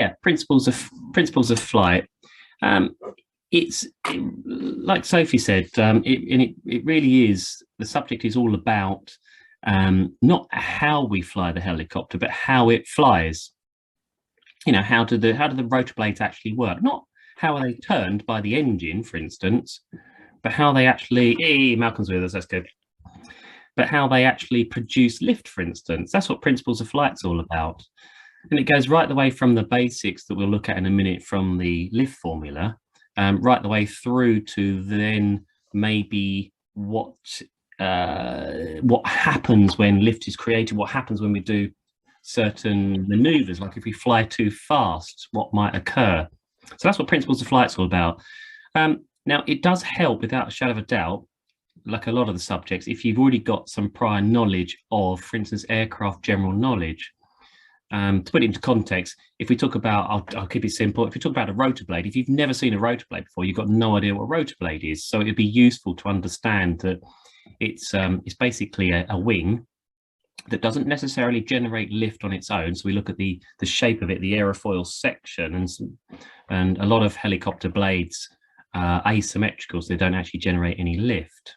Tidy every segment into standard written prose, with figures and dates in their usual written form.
Yeah, principles of flight. It's like Sophie said, it really is, the subject is all about not how we fly the helicopter, but how it flies. You know, how do the rotor blades actually work? Not how are they turned by the engine, for instance, but how they actually, hey, Malcolm's with us, that's good. But how they actually produce lift, for instance. That's what principles of flight's all about. And it goes right the way from the basics that we'll look at in a minute from the lift formula, right the way through to then maybe what happens when lift is created, what happens when we do certain maneuvers, like if we fly too fast, what might occur. So that's what principles of flight's all about. Now, it does help without a shadow of a doubt, like a lot of the subjects, if you've already got some prior knowledge of, for instance, aircraft general knowledge. To put it into context, if we talk about, I'll keep it simple. If we talk about a rotor blade, if you've never seen a rotor blade before, you've got no idea what a rotor blade is. So it'd be useful to understand that it's basically a wing that doesn't necessarily generate lift on its own. So we look at the shape of it, the aerofoil section, and a lot of helicopter blades are asymmetrical, so they don't actually generate any lift.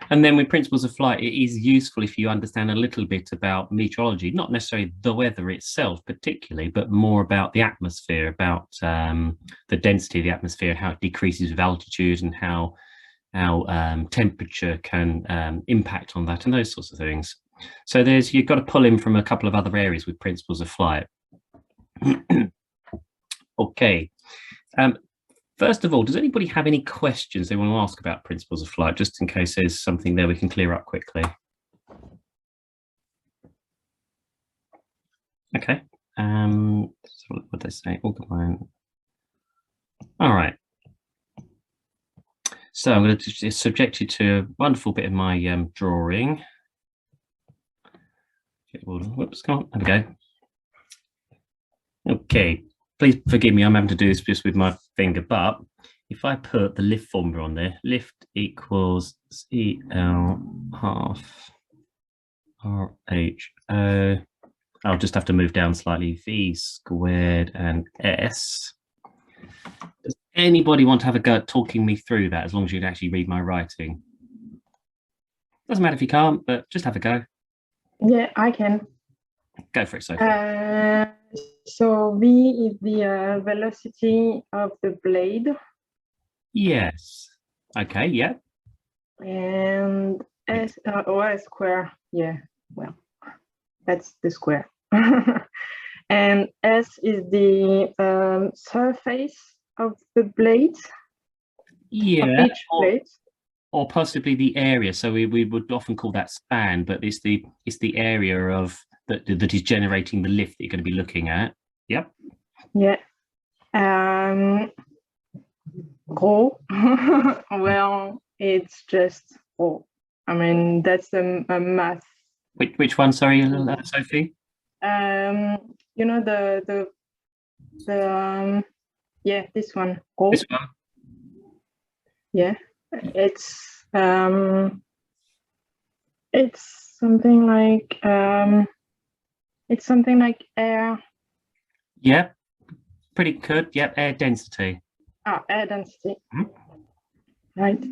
And then with principles of flight, it is useful if you understand a little bit about meteorology, not necessarily the weather itself particularly, but more about the atmosphere, about the density of the atmosphere, how it decreases with altitude, and how temperature can impact on that, and those sorts of things. So you've got to pull in from a couple of other areas with principles of flight. Okay. First of all, does anybody have any questions they want to ask about principles of flight, just in case there's something there we can clear up quickly? Okay. So what did they say? All right. So I'm going to subject you to a wonderful bit of my drawing. Whoops, come on, there we go. Okay. Please forgive me, I'm having to do this just with my finger, but if I put the lift formula on there, lift equals CL half RHO. I'll just have to move down slightly, V squared and S. Does anybody want to have a go at talking me through that, as long as you can actually read my writing? Doesn't matter if you can't, but just have a go. Yeah, I can. Go for it, Sophie. So V is the velocity of the blade. Yes. Okay, yeah. And S, S square, yeah, well, that's the square. And S is the surface of the blade. Yeah. Of each blade. Or possibly the area. So we would often call that span, but it's the area of that is generating the lift that you're going to be looking at. Yep. Yeah. Rho. Well, it's just rho. I mean, that's a math. Which one? Sorry, Sophie. You know the yeah, this one. Rho. This one. Yeah, it's something like air. Yeah, pretty good. Yep, air density. Oh, air density. Mm-hmm. Right.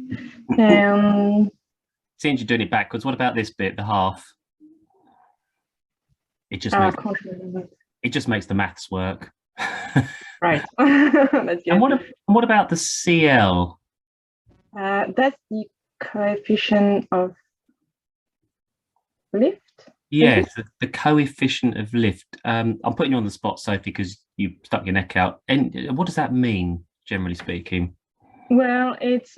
Seems you're doing it backwards. What about this bit, the half? It just makes the maths work. Right. That's good. And what about the CL? That's the coefficient of lift. Yes, the coefficient of lift. I'm putting you on the spot, Sophie, because you stuck your neck out. And what does that mean, generally speaking? Well, it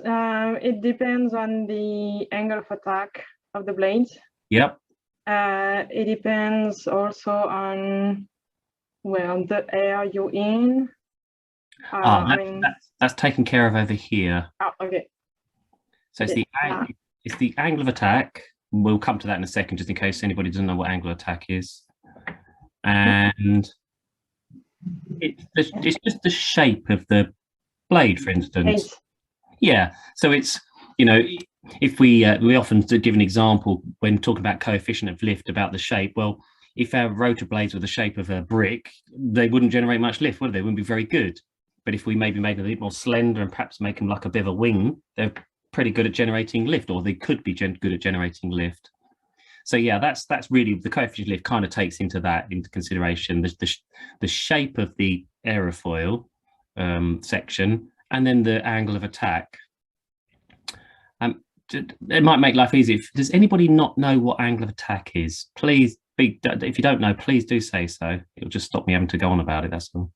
depends on the angle of attack of the blades. Yep. It depends also on, well, the air you're in. That's taken care of over here. Oh, okay. So it's the angle of attack. We'll come to that in a second, just in case anybody doesn't know what angle of attack is. And it's just the shape of the blade, for instance. Yeah. So it's, you know, if we often give an example when talking about coefficient of lift about the shape. Well, if our rotor blades were the shape of a brick, they wouldn't generate much lift, would they? They wouldn't be very good. But if we maybe made them a bit more slender and perhaps make them like a bit of a wing, they're pretty good at generating lift, or they could be good at generating lift. So yeah, that's really the coefficient of lift kind of takes into consideration the shape of the aerofoil section, and then the angle of attack. It might make life easier. Does anybody not know what angle of attack is? Please, if you don't know, please do say so. It'll just stop me having to go on about it, that's all.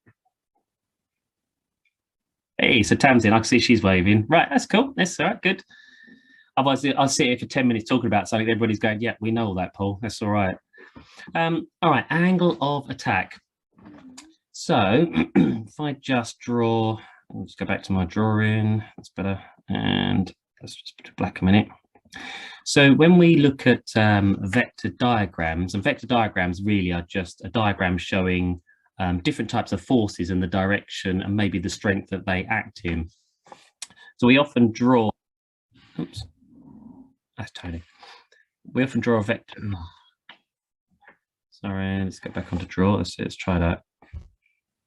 Hey, so Tam's in. I can see she's waving. Right, that's cool. That's all right, good. Otherwise, I'll sit here for 10 minutes talking about something. Everybody's going, yeah, we know all that, Paul. That's all right. All right, angle of attack. So if I just draw, I'll just go back to my drawing. That's better. And let's just put it black a minute. So when we look at vector diagrams, and vector diagrams really are just a diagram showing different types of forces and the direction and maybe the strength that they act in. So we often draw, oops, that's tiny. We often draw a vector. Sorry, let's get back onto draw. Let's try that.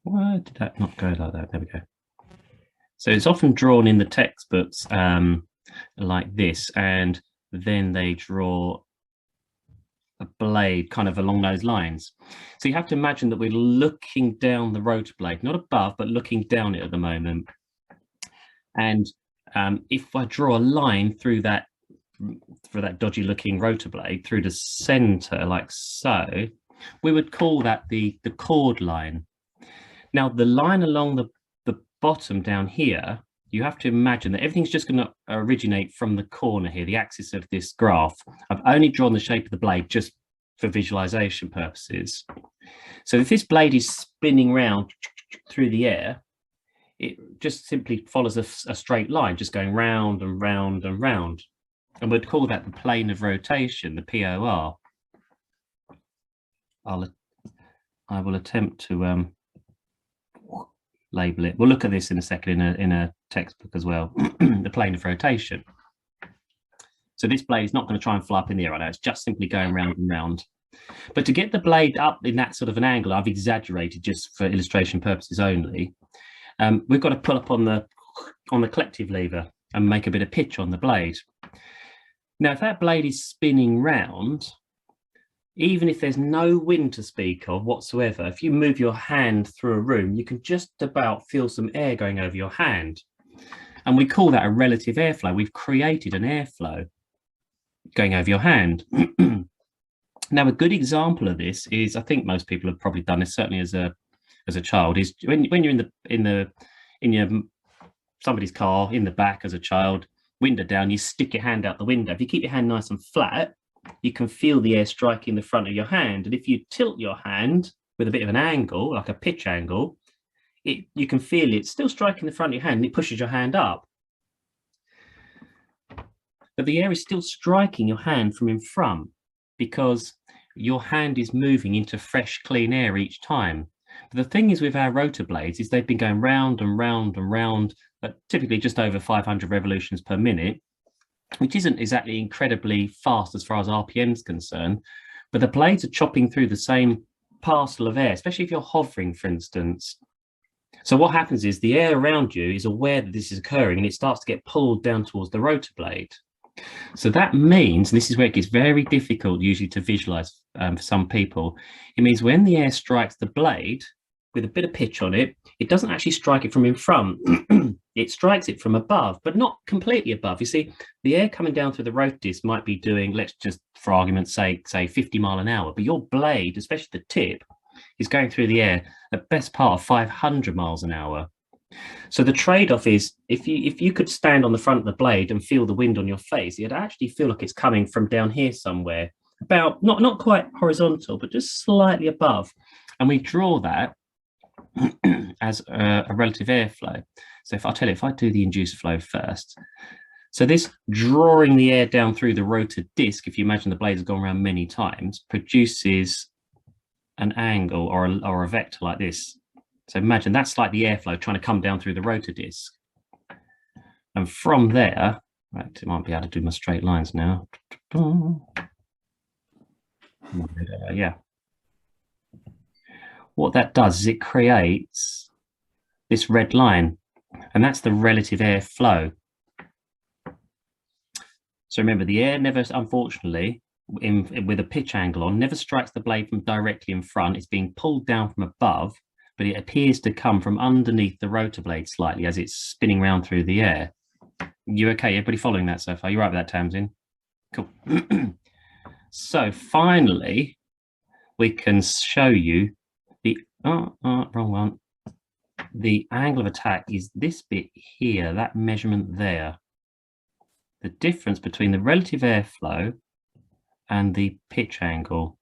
Why did that not go like that? There we go. So it's often drawn in the textbooks like this, and then they draw a blade kind of along those lines. So you have to imagine that we're looking down the rotor blade, not above, but looking down it at the moment. And if I draw a line through that, for that dodgy looking rotor blade through the center like so, we would call that the chord line. Now the line along the bottom down here, you have to imagine that everything's just going to originate from the corner here, the axis of this graph. I've only drawn the shape of the blade just for visualization purposes. So if this blade is spinning round through the air, it just simply follows a straight line, just going round and round and round. And we'd call that the plane of rotation, the POR. I will attempt to label it. We'll look at this in a second in a textbook as well. The plane of rotation. So this blade is not going to try and fly up in the air right now. It's just simply going round and round. But to get the blade up in that sort of an angle, I've exaggerated just for illustration purposes only. We've got to pull up on the collective lever and make a bit of pitch on the blade. Now, if that blade is spinning round, even if there's no wind to speak of whatsoever, if you move your hand through a room, you can just about feel some air going over your hand. And we call that a relative airflow. We've created an airflow going over your hand. Now, a good example of this is, I think most people have probably done this, certainly as a child, is when you're in somebody's car in the back as a child, window down, you stick your hand out the window. If you keep your hand nice and flat, you can feel the air striking the front of your hand. And if you tilt your hand with a bit of an angle, like a pitch angle, you can feel it still striking the front of your hand, and it pushes your hand up. But the air is still striking your hand from in front because your hand is moving into fresh, clean air each time. But the thing is with our rotor blades is they've been going round and round and round, typically just over 500 revolutions per minute, which isn't exactly incredibly fast as far as RPM is concerned, but the blades are chopping through the same parcel of air, especially if you're hovering, for instance. So what happens is the air around you is aware that this is occurring, and it starts to get pulled down towards the rotor blade. So that means, and this is where it gets very difficult usually to visualize for some people, it means when the air strikes the blade with a bit of pitch on it, it doesn't actually strike it from in front. It strikes it from above, but not completely above. You see, the air coming down through the rotor disc might be doing, let's just for argument's sake, say 50 miles an hour, but your blade, especially the tip, is going through the air at best part of 500 miles an hour. So the trade-off is, if you could stand on the front of the blade and feel the wind on your face, it'd actually feel like it's coming from down here somewhere, about not quite horizontal, but just slightly above. And we draw that as a relative airflow. So if I do the induced flow first, so this drawing the air down through the rotor disc, if you imagine the blades have gone around many times, produces an angle or a vector like this. So imagine that's like the airflow trying to come down through the rotor disc. And from there, right, I might be able to do my straight lines now. Yeah. what that does is it creates this red line, and that's the relative airflow. So remember, the air never, unfortunately, with a pitch angle on, never strikes the blade from directly in front. It's being pulled down from above, but it appears to come from underneath the rotor blade slightly as it's spinning around through the air. You okay? Everybody following that so far? You right with that, Tamsin? Cool. So finally, we can show you the, wrong one. The angle of attack is this bit here, that measurement there. The difference between the relative airflow and the pitch angle.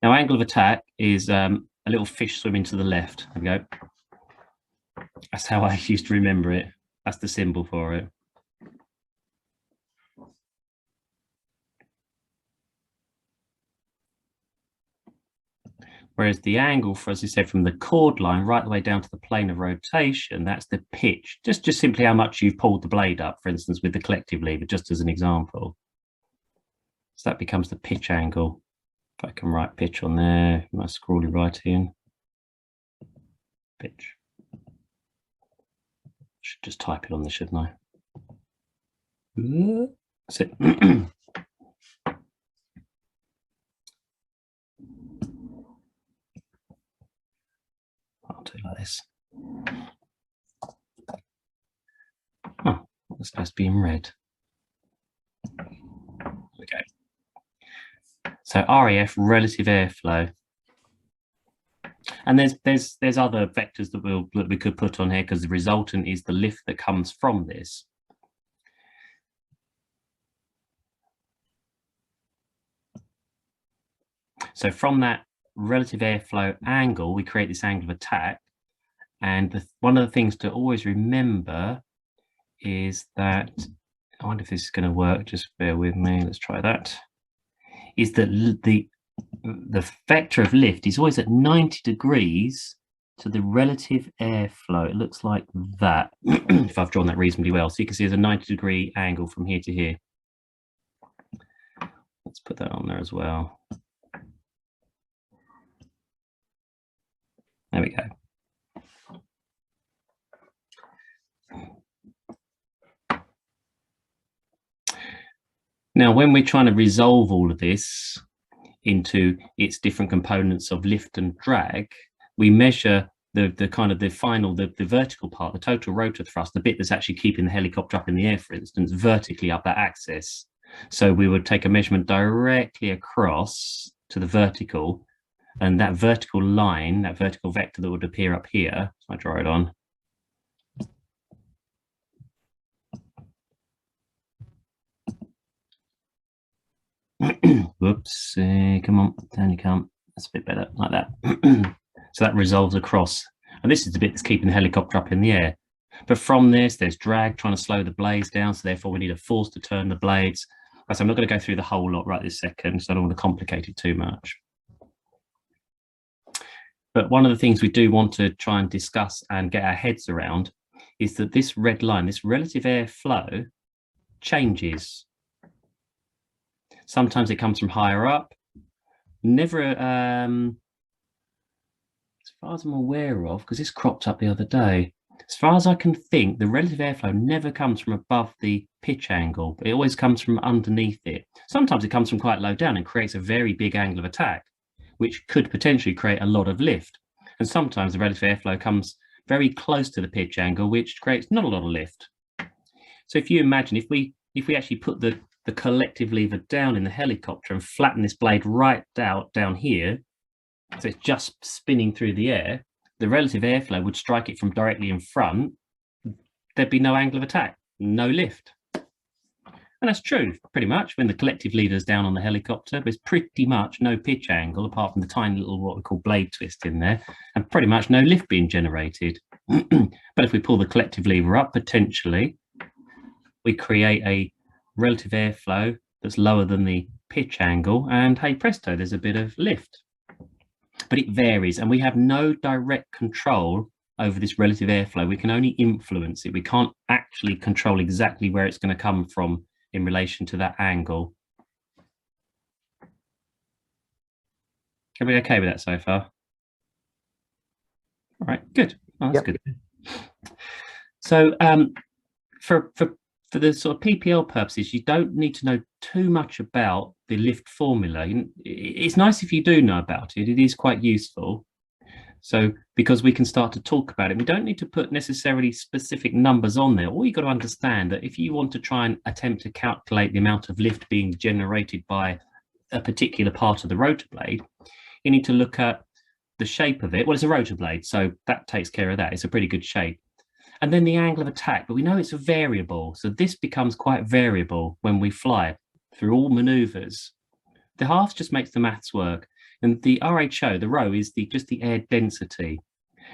Now, angle of attack is a little fish swimming to the left. There we go. That's how I used to remember it. That's the symbol for it. Whereas the angle, for, as I said, from the chord line right the way down to the plane of rotation, that's the pitch. Just simply how much you've pulled the blade up, for instance, with the collective lever, just as an example. So that becomes the pitch angle. If I can write pitch on there, my scrawly writing. Pitch. Should just type it on there, shouldn't I? That's it. I'll do it like this. Oh, that's supposed to be in red. Okay. So RAF, relative airflow. And there's other vectors that we could put on here because the resultant is the lift that comes from this. So from that relative airflow angle, we create this angle of attack. And one of the things to always remember is that, I wonder if this is going to work, just bear with me, let's try that, is that the vector of lift is always at 90 degrees to the relative airflow. It looks like that, if I've drawn that reasonably well. So you can see there's a 90-degree angle from here to here. Let's put that on there as well. There we go. Now, when we're trying to resolve all of this into its different components of lift and drag, we measure the kind of the final, the vertical part, the total rotor thrust, the bit that's actually keeping the helicopter up in the air, for instance, vertically up that axis. So we would take a measurement directly across to the vertical, and that vertical line, that vertical vector that would appear up here, so I draw it on. Whoops, come on, down you come. That's a bit better, like that. So that resolves across. And this is the bit that's keeping the helicopter up in the air. But from this, there's drag trying to slow the blades down. So therefore, we need a force to turn the blades. So I'm not going to go through the whole lot right this second, so I don't want to complicate it too much. But one of the things we do want to try and discuss and get our heads around is that this red line, this relative airflow, changes. Sometimes it comes from higher up. Never, as far as I'm aware of, because this cropped up the other day, as far as I can think, the relative airflow never comes from above the pitch angle, but it always comes from underneath it. Sometimes it comes from quite low down and creates a very big angle of attack, which could potentially create a lot of lift. And sometimes the relative airflow comes very close to the pitch angle, which creates not a lot of lift. So if you imagine, if we actually put the collective lever down in the helicopter and flatten this blade right down here, so it's just spinning through the air, the relative airflow would strike it from directly in front. There'd be no angle of attack, no lift. And that's true, pretty much. When the collective lever's down on the helicopter, there's pretty much no pitch angle, apart from the tiny little, what we call blade twist in there, and pretty much no lift being generated. But if we pull the collective lever up, potentially, we create a relative airflow that's lower than the pitch angle, and hey presto, there's a bit of lift. But it varies, and we have no direct control over this relative airflow. We can only influence it. We can't actually control exactly where it's going to come from in relation to that angle. Are we okay with that so far? All right, good. Oh, that's good. So for the sort of PPL purposes, you don't need to know too much about the lift formula. It's nice if you do know about it. It is quite useful. So because we can start to talk about it, we don't need to put necessarily specific numbers on there. All you've got to understand that if you want to try and attempt to calculate the amount of lift being generated by a particular part of the rotor blade, you need to look at the shape of it. Well, it's a rotor blade, so that takes care of that. It's a pretty good shape. And then the angle of attack, but we know it's a variable. So this becomes quite variable when we fly through all maneuvers. The halves just makes the maths work. And the RHO, the rho, is just the air density.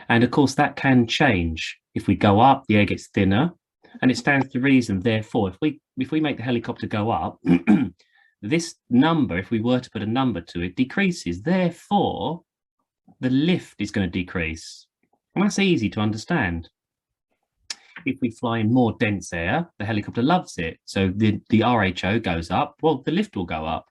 And of course, that can change. If we go up, the air gets thinner. And it stands to reason, therefore, if we make the helicopter go up, this number, if we were to put a number to it, decreases. Therefore, the lift is going to decrease. And that's easy to understand. If we fly in more dense air, the helicopter loves it. So the RHO goes up, well, the lift will go up.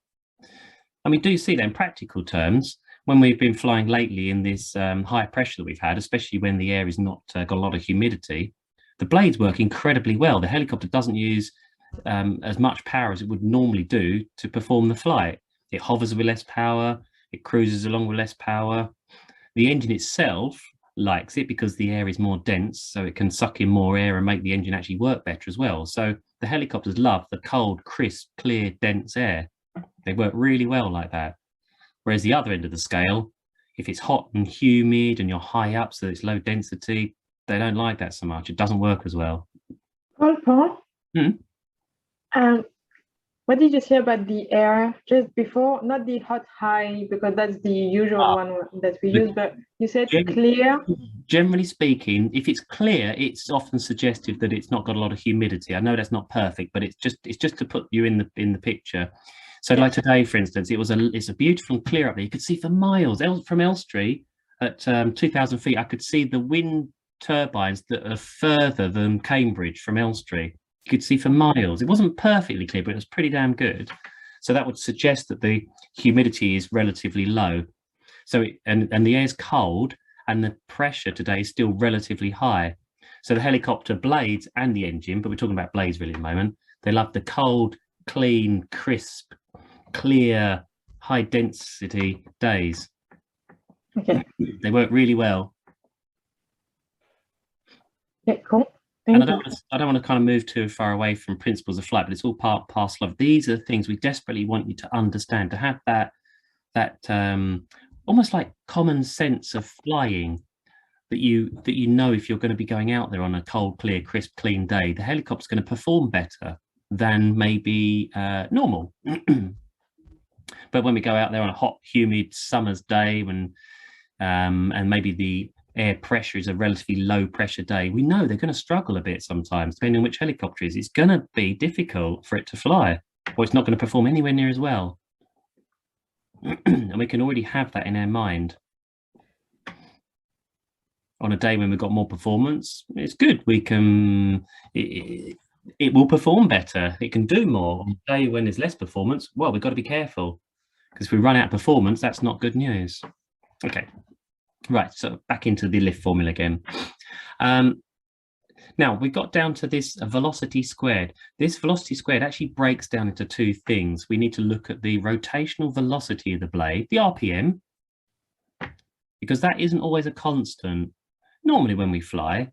And we do see that in practical terms when we've been flying lately in this high pressure that we've had, especially when the air is not got a lot of humidity. The blades work incredibly well. The helicopter doesn't use as much power as it would normally do to perform the flight. It hovers with less power, it cruises along with less power. The engine itself likes it because the air is more dense, so it can suck in more air and make the engine actually work better as well. So the helicopters love the cold, crisp, clear, dense air. They work really well like that. Whereas the other end of the scale, if it's hot and humid and you're high up, so it's low density, they don't like that so much. It doesn't work as well. Paul? What did you say about the air just before? Not the hot high, because that's the usual one that we use, but you said clear. Generally speaking, if it's clear, it's often suggestive that it's not got a lot of humidity. I know that's not perfect, but it's just to put you in the picture. So like today, for instance, it's a beautiful and clear up there. You could see for miles from Elstree at 2,000 feet. I could see the wind turbines that are further than Cambridge from Elstree. You could see for miles. It wasn't perfectly clear, but it was pretty damn good. So that would suggest that the humidity is relatively low. So and the air's cold and the pressure today is still relatively high. So the helicopter blades and the engine, but we're talking about blades really at the moment, they love the cold, clean, crisp, clear, high density days. Okay. They work really well. Okay, cool. And I don't want to kind of move too far away from principles of flight, but it's all part parcel of these are the things we desperately want you to understand, to have that almost like common sense of flying, that you know if you're going to be going out there on a cold, clear, crisp, clean day, the helicopter's going to perform better than maybe normal. But when we go out there on a hot, humid summer's day, when and maybe the air pressure is a relatively low pressure day, we know they're going to struggle a bit sometimes, depending on which helicopter it is. It's going to be difficult for it to fly, or it's not going to perform anywhere near as well. And we can already have that in our mind. On a day when we've got more performance, it's good. We can, it will perform better. It can do more. On a day when there's less performance, well, we've got to be careful, because if we run out of performance, that's not good news. Okay. Right, so back into the lift formula again. Now we got down to this velocity squared. This velocity squared actually breaks down into two things. We need to look at the rotational velocity of the blade, the RPM, because that isn't always a constant. Normally when we fly,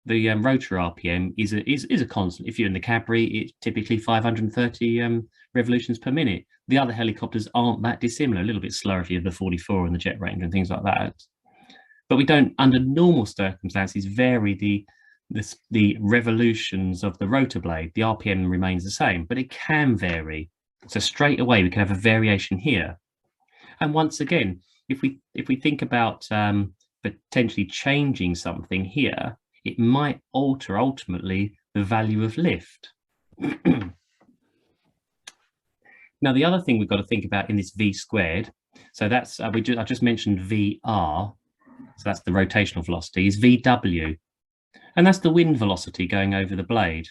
the rotor RPM is a constant. If you're in the Cadbury, it's typically 530 revolutions per minute. The other helicopters aren't that dissimilar, a little bit slower if you have the 44 and the jet range and things like that. But we don't, under normal circumstances, vary the revolutions of the rotor blade. The RPM remains the same, but it can vary. So straight away, we can have a variation here. And once again, if we think about potentially changing something here, it might alter ultimately the value of lift. Now, the other thing we've got to think about in this V squared, so that's I just mentioned VR. So that's the rotational velocity, is VW. And that's the wind velocity going over the blade.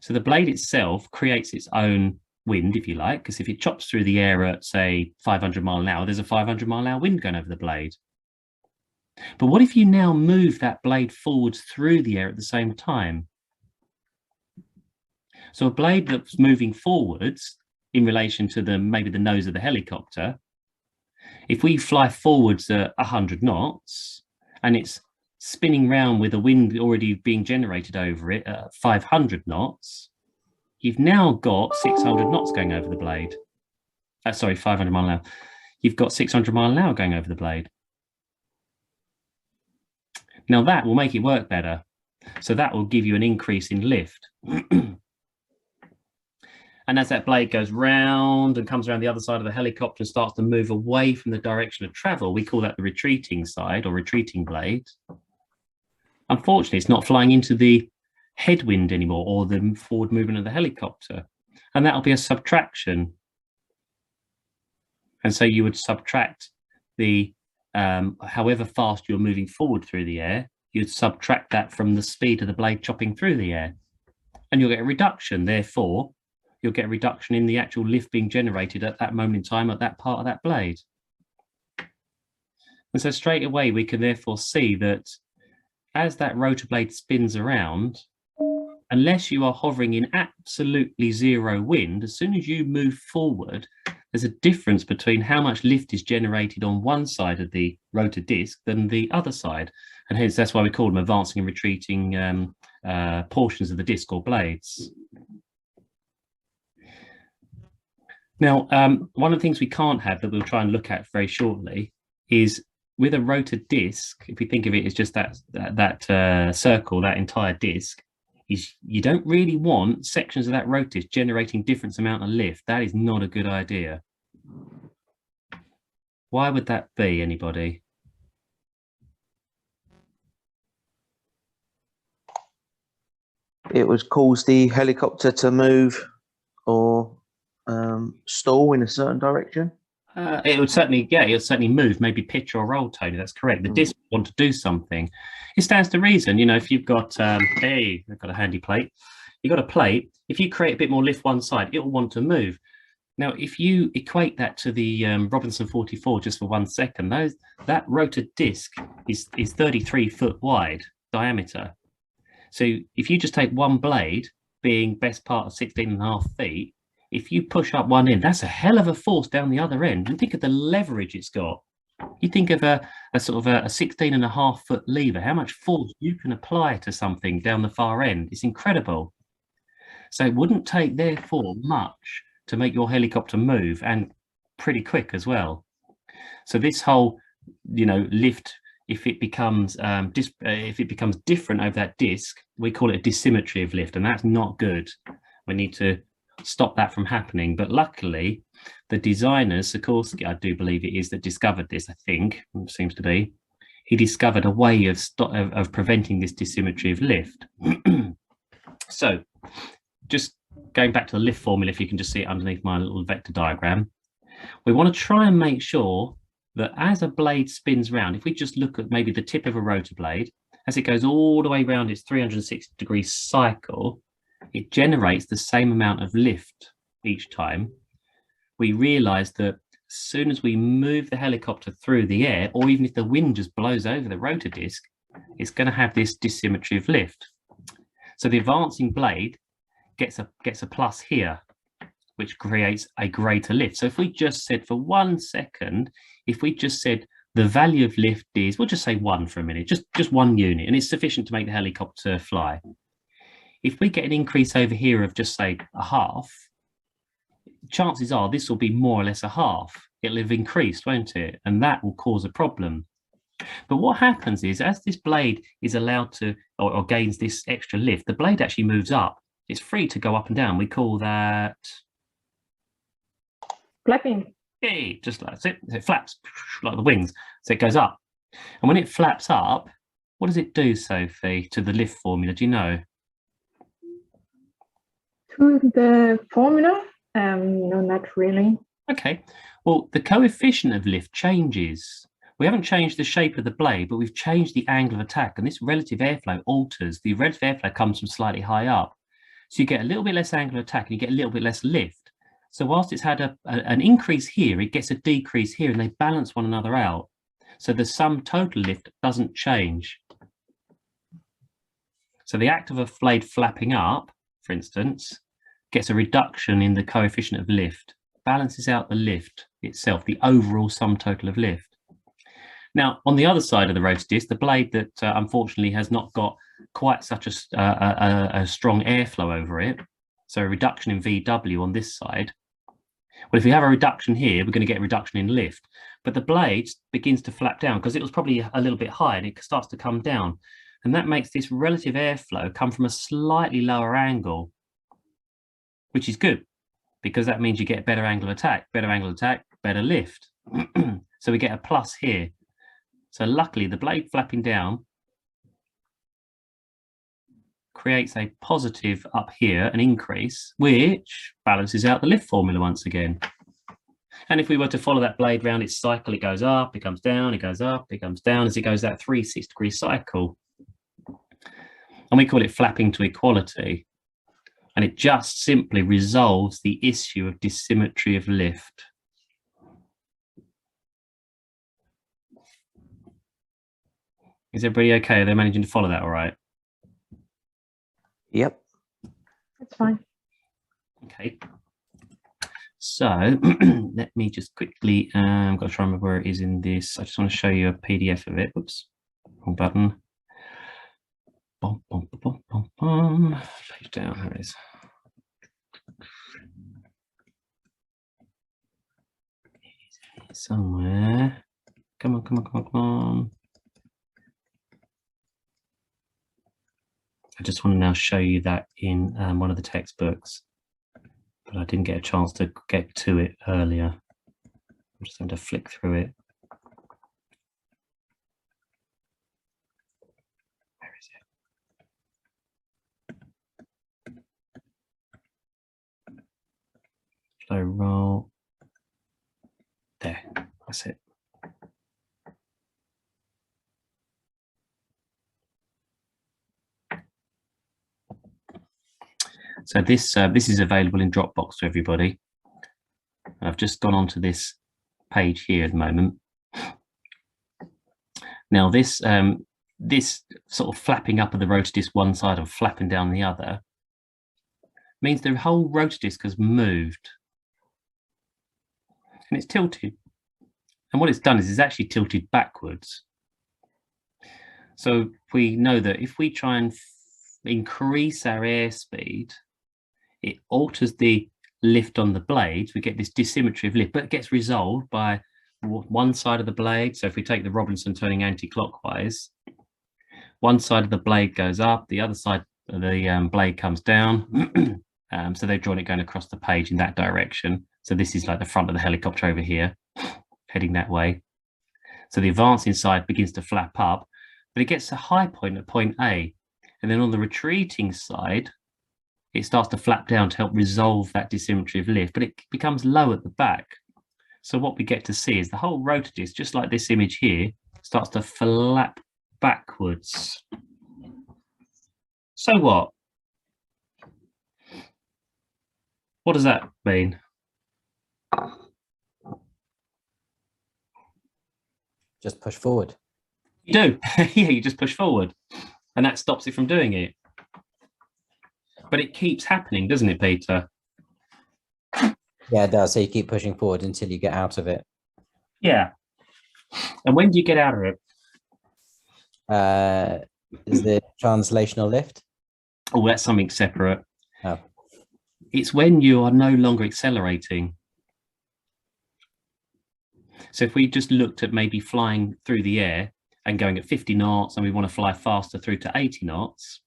So the blade itself creates its own wind, if you like, because if it chops through the air at, say, 500 mile an hour, there's a 500 mile an hour wind going over the blade. But what if you now move that blade forwards through the air at the same time? So a blade that's moving forwards in relation to maybe the nose of the helicopter, if we fly forwards at 100 knots and it's spinning round with a wind already being generated over it at 500 knots, you've now got 600 knots going over the blade. Sorry, 500 mile an hour. You've got 600 mile an hour going over the blade. Now that will make it work better. So that will give you an increase in lift. And as that blade goes round and comes around the other side of the helicopter and starts to move away from the direction of travel, we call that the retreating side or retreating blade. Unfortunately, it's not flying into the headwind anymore or the forward movement of the helicopter. And that'll be a subtraction. And so you would subtract the, however fast you're moving forward through the air, you'd subtract that from the speed of the blade chopping through the air. And you'll get a reduction. Therefore, you'll get a reduction in the actual lift being generated at that moment in time at that part of that blade. And so straight away, we can therefore see that as that rotor blade spins around, unless you are hovering in absolutely zero wind, as soon as you move forward, there's a difference between how much lift is generated on one side of the rotor disc than the other side. And hence, that's why we call them advancing and retreating portions of the disc or blades. Now, one of the things we can't have that we'll try and look at very shortly is with a rotor disc, if we think of it as just that circle, that entire disc, is you don't really want sections of that rotor disc generating different amount of lift. That is not a good idea. Why would that be, anybody? It would cause the helicopter to move or stall in a certain direction. It would certainly, yeah, it would certainly move, maybe pitch or roll, Tony. That's correct. The disc would want to do something. It stands to reason, you know, if you've got, hey, I've got a handy plate. You've got a plate. If you create a bit more lift one side, it will want to move. Now, if you equate that to the Robinson 44 just for 1 second, that rotor disc is 33 foot wide diameter. So if you just take one blade being best part of 16.5 feet, if you push up one end, that's a hell of a force down the other end. And think of the leverage it's got. You think of a sort of a 16.5 foot lever, how much force you can apply to something down the far end. It's incredible. So it wouldn't take, therefore, much to make your helicopter move, and pretty quick as well. So this whole, you know, lift, if it becomes different over that disc, we call it a dissymmetry of lift, and that's not good. We need to stop that from happening. But luckily, the designers, Sikorsky, I do believe it is, that discovered this, I think, it seems to be, he discovered a way of preventing this dissymmetry of lift. So just going back to the lift formula, if you can just see it underneath my little vector diagram, we want to try and make sure that as a blade spins round, if we just look at maybe the tip of a rotor blade, as it goes all the way around its 360-degree cycle, it generates the same amount of lift each time. We realize that as soon as we move the helicopter through the air, or even if the wind just blows over the rotor disc, it's going to have this dissymmetry of lift. So the advancing blade gets a plus here, which creates a greater lift. So if we just said for 1 second, if we just said the value of lift is, we'll just say 1 for a minute, just 1 unit, and it's sufficient to make the helicopter fly. If we get an increase over here of just say a half, chances are this will be more or less a half. It'll have increased, won't it? And that will cause a problem. But what happens is, as this blade is allowed to, or gains this extra lift, the blade actually moves up. It's free to go up and down. We call that flapping. Hey, just like it. It flaps like the wings. So it goes up. And when it flaps up, what does it do, Sophie, to the lift formula? Do you know? To the formula? No, not really. Okay. Well, the coefficient of lift changes. We haven't changed the shape of the blade, but we've changed the angle of attack. And this relative airflow alters. The relative airflow comes from slightly high up. So you get a little bit less angle of attack and you get a little bit less lift. So whilst it's had an increase here, it gets a decrease here, and they balance one another out. So the sum total lift doesn't change. So the act of a blade flapping up, for instance, gets a reduction in the coefficient of lift, balances out the lift itself, the overall sum total of lift. Now, on the other side of the rotor disc, the blade that unfortunately has not got quite such a strong airflow over it, so a reduction in VW on this side. Well, if we have a reduction here, we're going to get a reduction in lift, but the blade begins to flap down because it was probably a little bit high, and it starts to come down. And that makes this relative airflow come from a slightly lower angle, which is good because that means you get a better angle of attack, better lift. So we get a plus here. So luckily the blade flapping down creates a positive up here, an increase, which balances out the lift formula once again. And if we were to follow that blade round its cycle, it goes up, it comes down, it goes up, it comes down as it goes that 360-degree cycle. And we call it flapping to equality. And it just simply resolves the issue of dissymmetry of lift. Is everybody okay? Are they managing to follow that all right? Yep. That's fine. Okay. So let me just quickly, I've got to try and remember where it is in this. I just want to show you a PDF of it. Oops, wrong button. Bum, bum, bum, bum, bum. Page down, there it is. Somewhere. Come on, come on, come on, come on. I just want to now show you that in one of the textbooks, but I didn't get a chance to get to it earlier. I'm just going to flick through it. Where is it? Flow roll. There, that's it. So this is available in Dropbox to everybody. I've just gone onto this page here at the moment. Now this this sort of flapping up of the rotor disc one side and flapping down the other means the whole rotor disc has moved and it's tilted. And what it's done is it's actually tilted backwards. So we know that if we try and increase our airspeed, it alters the lift on the blades. We get this dissymmetry of lift, but it gets resolved by one side of the blade. So if we take the Robinson turning anti-clockwise, one side of the blade goes up, the other side of the blade comes down. So they've drawn it going across the page in that direction. So this is like the front of the helicopter over here, heading that way. So the advancing side begins to flap up, but it gets a high point at point A. And then on the retreating side, it starts to flap down to help resolve that dissymmetry of lift, but it becomes low at the back. So what we get to see is the whole rotor disc, just like this image here, starts to flap backwards. So what? What does that mean? Just push forward. You do. Yeah, you just push forward. And that stops it from doing it. But it keeps happening, doesn't it, Peter? Yeah, it does. So you keep pushing forward until you get out of it. Yeah. And when do you get out of it? Is the translational lift? Oh, that's something separate. Oh. It's when you are no longer accelerating. So if we just looked at maybe flying through the air and going at 50 knots and we want to fly faster through to 80 knots,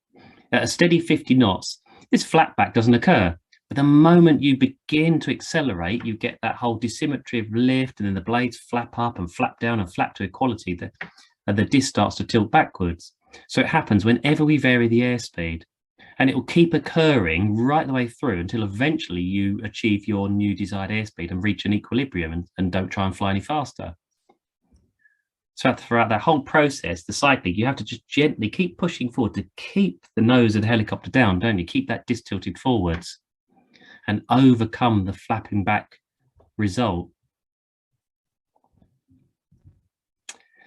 at a steady 50 knots, this flatback doesn't occur. But the moment you begin to accelerate, you get that whole dissymmetry of lift, and then the blades flap up and flap down and flap to equality. The disc starts to tilt backwards. So it happens whenever we vary the airspeed, and it will keep occurring right the way through until eventually you achieve your new desired airspeed and reach an equilibrium and don't try and fly any faster. So throughout that whole process, the cycling, you have to just gently keep pushing forward to keep the nose of the helicopter down, don't you? Keep that disc tilted forwards. and overcome the flapping back result.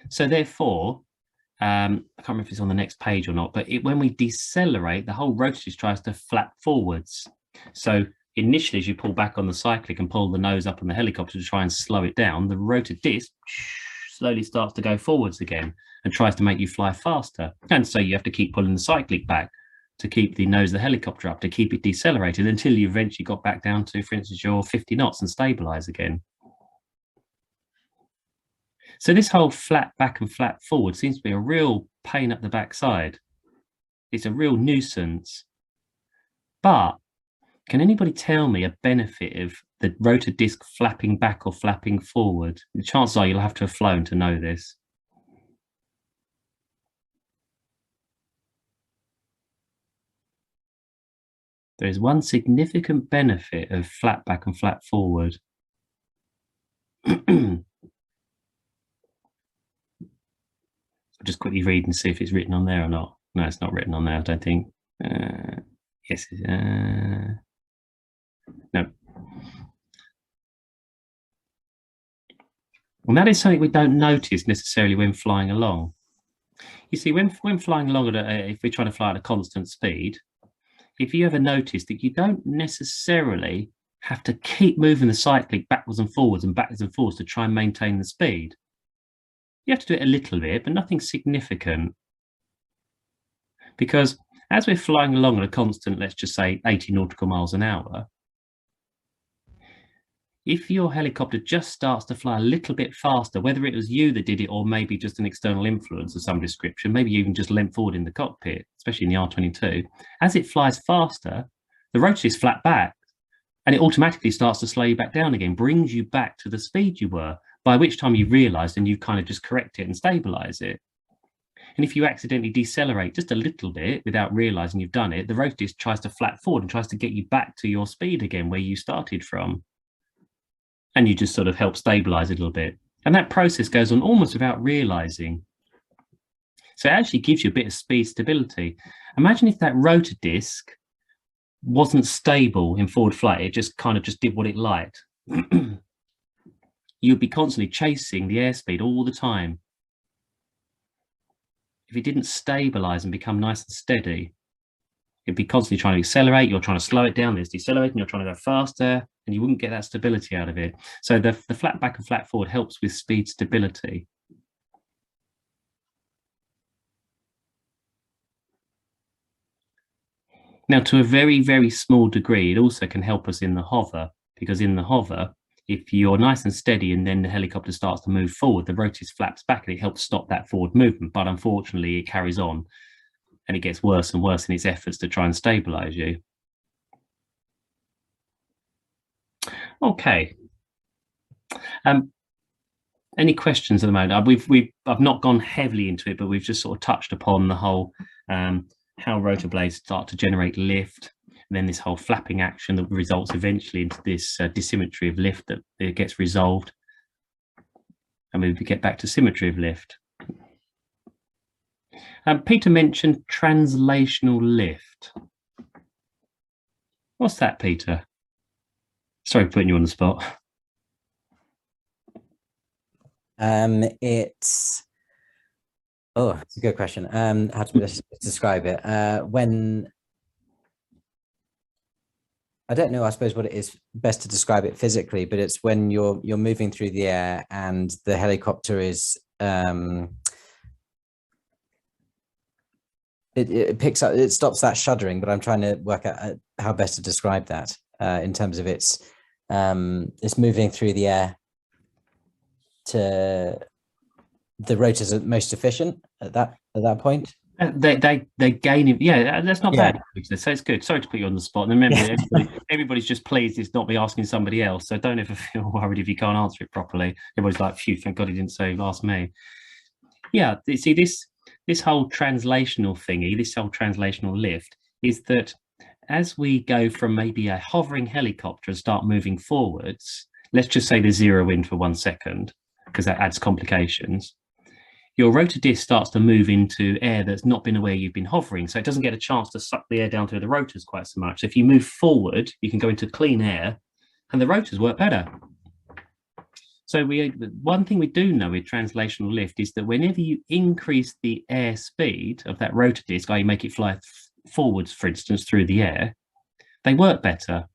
So therefore, I can't remember if it's on the next page or not, but when we decelerate, the whole rotor disc tries to flap forwards. So initially, as you pull back on the cyclic and pull the nose up on the helicopter to try and slow it down, the rotor disc slowly starts to go forwards again and tries to make you fly faster. And so you have to keep pulling the cyclic back to keep the nose of the helicopter up, to keep it decelerated until you eventually got back down to, for instance, your 50 knots and stabilize again. So this whole flat back and flat forward seems to be a real pain up the backside. It's a real nuisance. But can anybody tell me a benefit of the rotor disc flapping back or flapping forward? The chances are you'll have to have flown to know this. There is one significant benefit of flat back and flat forward. I'll just quickly read and see if it's written on there or not. No, it's not written on there, I don't think. Yes, no. And that is something we don't notice necessarily when flying along. You see, when flying along, if we're trying to fly at a constant speed, if you ever notice that you don't necessarily have to keep moving the cyclic backwards and forwards to try and maintain the speed. You have to do it a little bit, but nothing significant. Because as we're flying along at a constant, let's just say 80 nautical miles an hour, if your helicopter just starts to fly a little bit faster, whether it was you that did it or maybe just an external influence of some description, maybe you even just leant forward in the cockpit, especially in the R-22, as it flies faster, the rotor is flat back and it automatically starts to slow you back down again, brings you back to the speed you were, by which time you realised and you kind of just correct it and stabilise it. And if you accidentally decelerate just a little bit without realising you've done it, the rotor disc tries to flat forward and tries to get you back to your speed again where you started from. And you just sort of help stabilise a little bit. And that process goes on almost without realising. So it actually gives you a bit of speed stability. Imagine if that rotor disc wasn't stable in forward flight, it just kind of just did what it liked. You'd be constantly chasing the airspeed all the time. If it didn't stabilise and become nice and steady, it'd be constantly trying to accelerate, you're trying to slow it down, there's decelerating, you're trying to go faster, and you wouldn't get that stability out of it. So the flat back and flat forward helps with speed stability. Now, to a very, very small degree, it also can help us in the hover, because in the hover, if you're nice and steady and then the helicopter starts to move forward, the rotor flaps back and it helps stop that forward movement. But unfortunately, it carries on and it gets worse and worse in its efforts to try and stabilize you. Okay. Any questions at the moment? I've not gone heavily into it, but we've just sort of touched upon the whole how rotor blades start to generate lift, and then this whole flapping action that results eventually into this dissymmetry of lift that it gets resolved, and we get back to symmetry of lift. Peter mentioned translational lift. What's that, Peter? Sorry for putting you on the spot. It's a good question. How to describe it? When I don't know, I suppose what it is best to describe it physically, but it's when you're moving through the air and the helicopter is it picks up, it stops that shuddering, but I'm trying to work out how best to describe that in terms of it's moving through the air to the rotors are most efficient at that point. They gain it. Yeah, that's not bad. So it's good. Sorry to put you on the spot. And remember, everybody's just pleased it's not me asking somebody else. So don't ever feel worried if you can't answer it properly. Everybody's like, phew, thank God he didn't say ask me. Yeah, see, this whole translational thingy, this whole translational lift is that as we go from maybe a hovering helicopter and start moving forwards, let's just say there's zero wind for 1 second, because that adds complications. your rotor disc starts to move into air that's not been where you've been hovering. So it doesn't get a chance to suck the air down through the rotors quite so much. So if you move forward, you can go into clean air and the rotors work better. So one thing we do know with translational lift is that whenever you increase the air speed of that rotor disc, i.e. make it fly forwards, for instance, through the air, they work better.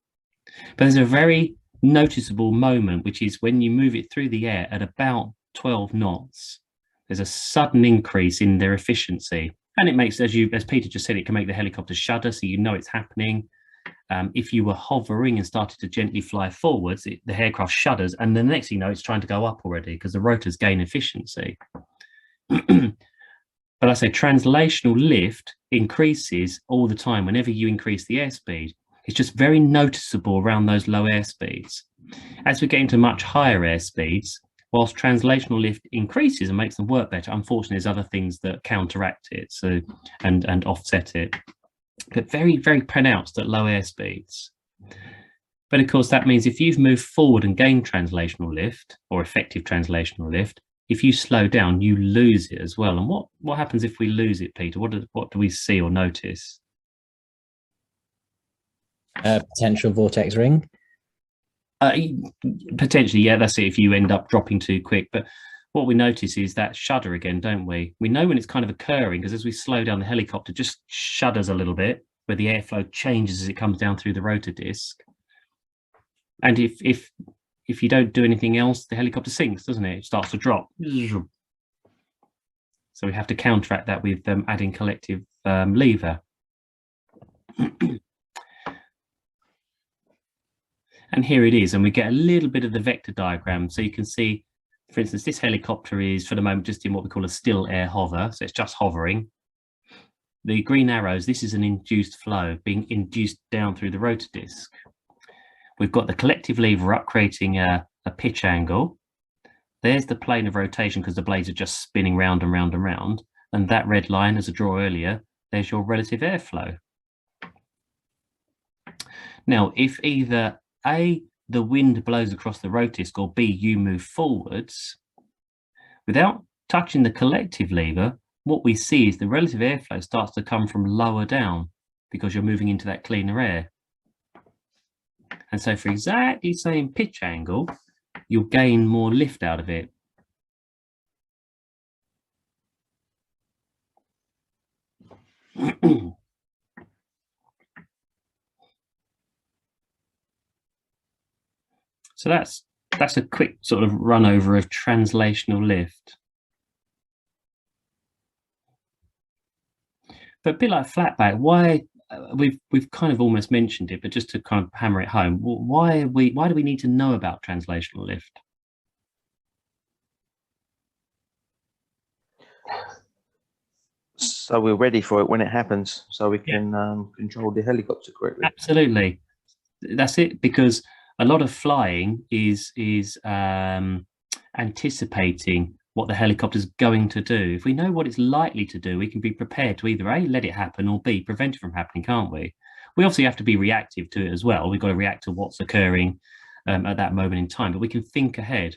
But there's a very noticeable moment, which is when you move it through the air at about 12 knots, there's a sudden increase in their efficiency. And it makes, as Peter just said, it can make the helicopter shudder, so you know it's happening. If you were hovering and started to gently fly forwards, the aircraft shudders, and the next thing you know, it's trying to go up already because the rotors gain efficiency. But I say translational lift increases all the time whenever you increase the airspeed. It's just very noticeable around those low airspeeds. As we get into much higher airspeeds, whilst translational lift increases and makes them work better, unfortunately, there's other things that counteract it, so and offset it. But very, very pronounced at low airspeeds. But of course, that means if you've moved forward and gained translational lift or effective translational lift, if you slow down, you lose it as well. And what happens if we lose it, Peter? What do we see or notice? Potential vortex ring. Potentially, yeah, that's it if you end up dropping too quick. But what we notice is that shudder again, don't we? We know when it's kind of occurring because as we slow down, the helicopter just shudders a little bit, where the airflow changes as it comes down through the rotor disc. And if you don't do anything else, the helicopter sinks, doesn't it? It starts to drop. So we have to counteract that with adding collective lever. And here it is, and we get a little bit of the vector diagram. So you can see, for instance, this helicopter is for the moment just in what we call a still air hover. So it's just hovering. The green arrows, this is an induced flow being induced down through the rotor disc. We've got the collective lever up, creating a pitch angle. There's the plane of rotation because the blades are just spinning round and round and round. And that red line, as I draw earlier, there's your relative airflow. Now, if either A, the wind blows across the rotor disc, or B, you move forwards, without touching the collective lever, what we see is the relative airflow starts to come from lower down because you're moving into that cleaner air. And so for exactly the same pitch angle, you'll gain more lift out of it. So that's a quick sort of run over of translational lift. But a bit like flatback, why we've kind of almost mentioned it, but just to kind of hammer it home, why do we need to know about translational lift? So we're ready for it when it happens, so we can control the helicopter correctly. Absolutely, that's it. Because a lot of flying is anticipating what the helicopter is going to do. If we know what it's likely to do, we can be prepared to either A, let it happen, or B, prevent it from happening, can't we? We obviously have to be reactive to it as well. We've got to react to what's occurring at that moment in time, but we can think ahead.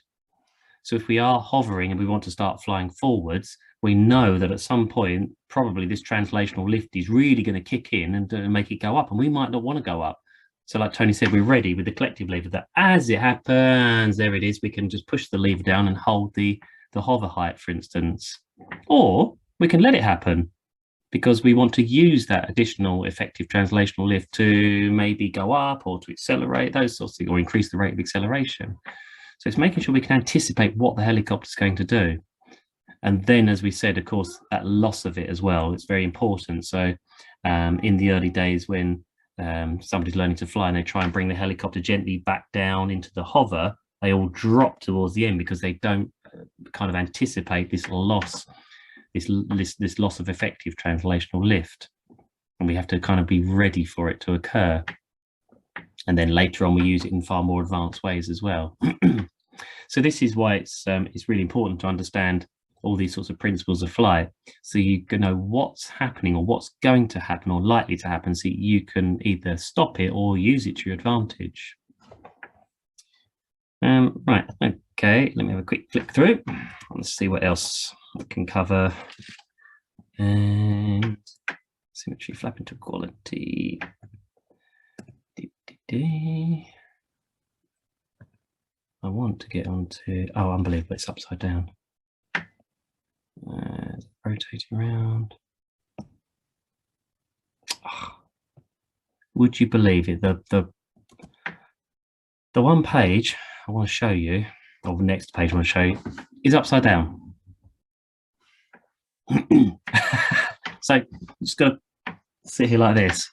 So if we are hovering and we want to start flying forwards, we know that at some point, probably this translational lift is really going to kick in and make it go up, and we might not want to go up. So like Tony said, we're ready with the collective lever that as it happens, there it is, we can just push the lever down and hold the hover height, for instance. Or we can let it happen because we want to use that additional effective translational lift to maybe go up or to accelerate, those sorts of things, or increase the rate of acceleration. So it's making sure we can anticipate what the helicopter is going to do. And then, as we said, of course, that loss of it as well, it's very important. So in the early days when somebody's learning to fly and they try and bring the helicopter gently back down into the hover, they all drop towards the end because they don't kind of anticipate this loss, this loss of effective translational lift. And we have to kind of be ready for it to occur. And then later on, we use it in far more advanced ways as well. So this is why it's really important to understand all these sorts of principles of flight, so you can know what's happening or what's going to happen or likely to happen, so you can either stop it or use it to your advantage. Right, okay, let me have a quick flick through. Let's see what else I can cover. And symmetry, flap into equality. I want to get onto, oh, unbelievable, it's upside down. Rotating around. Oh, would you believe it? The one page I want to show you, or the next page I want to show you, is upside down. So I'm just going to sit here like this.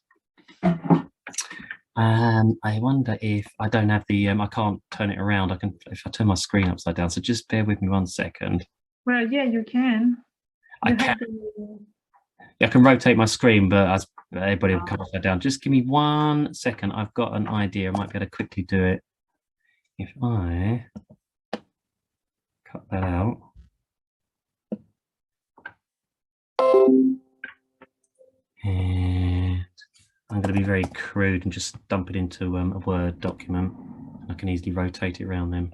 I wonder if I don't have the, I can't turn it around. I can, if I turn my screen upside down. So just bear with me 1 second. Well, yeah, you can. I can rotate my screen, but everybody will come upside down. Just give me 1 second. I've got an idea. I might be able to quickly do it. If I cut that out. And I'm going to be very crude and just dump it into a Word document. I can easily rotate it around them.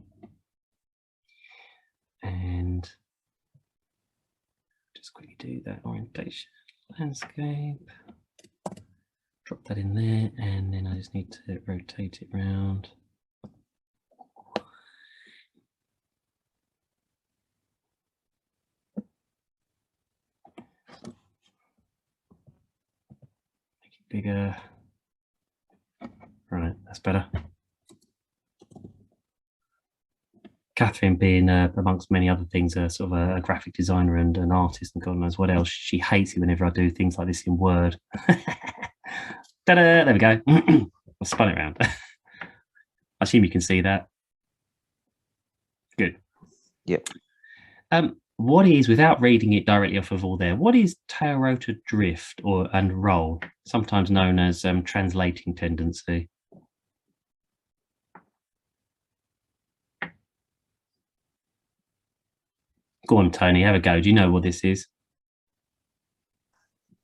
And just quickly do that orientation, landscape. Drop that in there, and then I just need to rotate it around. Make it bigger. Right, that's better. Catherine, being amongst many other things, sort of a graphic designer and an artist and God knows what else, she hates it whenever I do things like this in Word. Ta-da! There we go. I spun it around. I assume you can see that. Good. Yep. What is, without reading it directly off of all there, what is tail rotor drift and roll, sometimes known as translating tendency? Go on, Tony, have a go. Do you know what this is?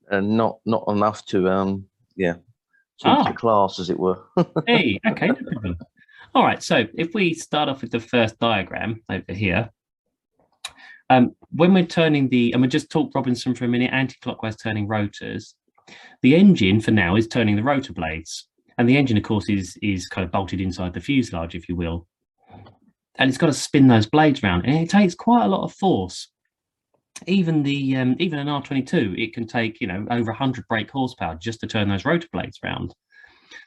Not enough to teach the class, as it were. Hey, okay, no problem. All right, so if we start off with the first diagram over here, when we're turning and we just talk Robinson for a minute, anti-clockwise turning rotors, the engine for now is turning the rotor blades, and the engine, of course, is kind of bolted inside the fuselage, if you will. And it's got to spin those blades around, and it takes quite a lot of force. Even an R22, it can take, you know, over 100 brake horsepower just to turn those rotor blades around.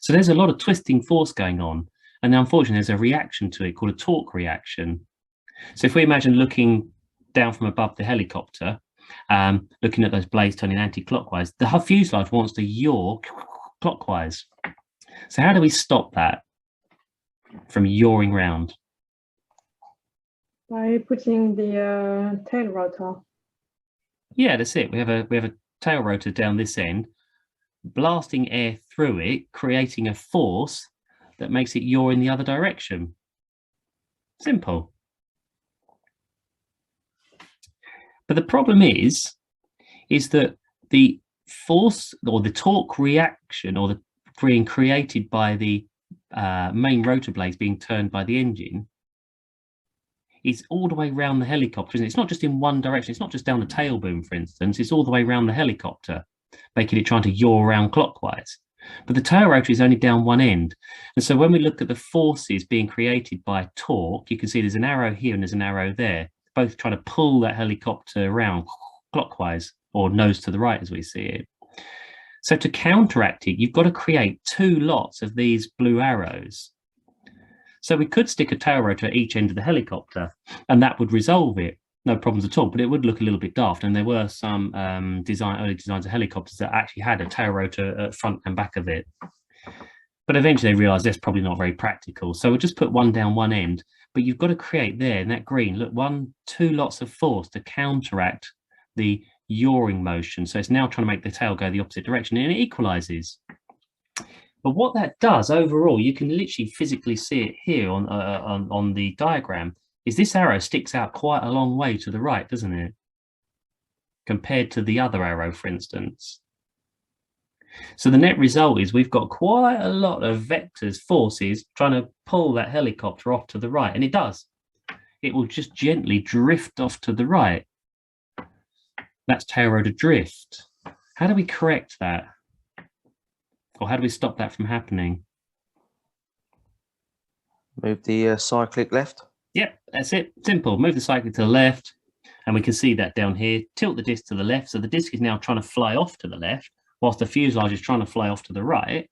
So there's a lot of twisting force going on, and unfortunately, there's a reaction to it called a torque reaction. So if we imagine looking down from above the helicopter, looking at those blades turning anti-clockwise, the fuselage wants to yaw clockwise. So how do we stop that from yawing round? By putting the tail rotor. Yeah, that's it. We have a tail rotor down this end, blasting air through it, creating a force that makes it yaw in the other direction. Simple. But the problem is that the force or the torque reaction or the being created by the main rotor blades being turned by the engine is all the way around the helicopter, isn't it? It's not just in one direction. It's not just down the tail boom, for instance. It's all the way around the helicopter, making it trying to yaw around clockwise. But the tail rotor is only down one end. And so when we look at the forces being created by torque, you can see there's an arrow here and there's an arrow there, both trying to pull that helicopter around clockwise or nose to the right as we see it. So to counteract it, you've got to create two lots of these blue arrows. So we could stick a tail rotor at each end of the helicopter and that would resolve it. No problems at all, but it would look a little bit daft. And there were some early designs of helicopters that actually had a tail rotor at front and back of it. But eventually they realized that's probably not very practical. So we'll just put one down one end, but you've got to create there in that green, look, two lots of force to counteract the yawing motion. So it's now trying to make the tail go the opposite direction and it equalizes. But what that does overall, you can literally physically see it here on the diagram, is this arrow sticks out quite a long way to the right, doesn't it? Compared to the other arrow, for instance. So the net result is we've got quite a lot of vectors, forces, trying to pull that helicopter off to the right. And it does. It will just gently drift off to the right. That's tail rotor drift. How do we correct that? Or how do we stop that from happening? Move the cyclic left. Yep, that's it. Simple. Move the cyclic to the left. And we can see that down here. Tilt the disc to the left. So the disc is now trying to fly off to the left, whilst the fuselage is trying to fly off to the right.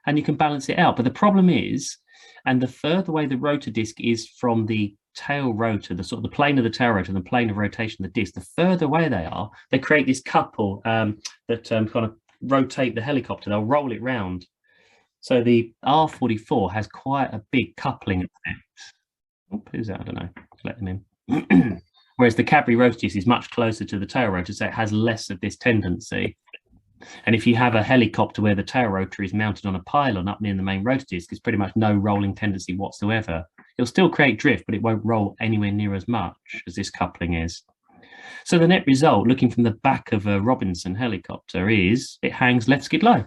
And you can balance it out. But the problem is, and the further away the rotor disc is from the tail rotor, the sort of the plane of the tail rotor and the plane of rotation of the disc, the further away they are, they create this couple that kind of rotate the helicopter. They'll roll it round. So the R44 has quite a big coupling effect. Oh, who's that? I don't know. Let them in. Whereas the Cadbury rotor disc is much closer to the tail rotor, so it has less of this tendency. And if you have a helicopter where the tail rotor is mounted on a pylon up near the main rotor disc, there's pretty much no rolling tendency whatsoever. It'll still create drift, but it won't roll anywhere near as much as this coupling is. So the net result, looking from the back of a Robinson helicopter, is it hangs left skid low.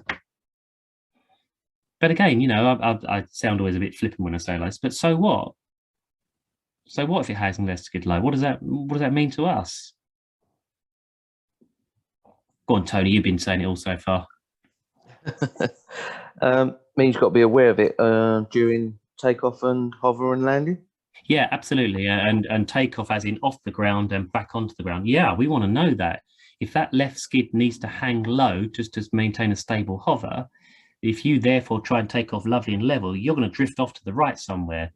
But again, you know, I sound always a bit flippant when I say this, but so what? So what if it hangs left skid low? What does that mean to us? Go on, Tony, you've been saying it all so far. Means you've got to be aware of it during takeoff and hover and landing. Yeah, absolutely. And takeoff as in off the ground and back onto the ground. Yeah, we want to know that. If that left skid needs to hang low just to maintain a stable hover, if you therefore try and take off lovely and level, you're going to drift off to the right somewhere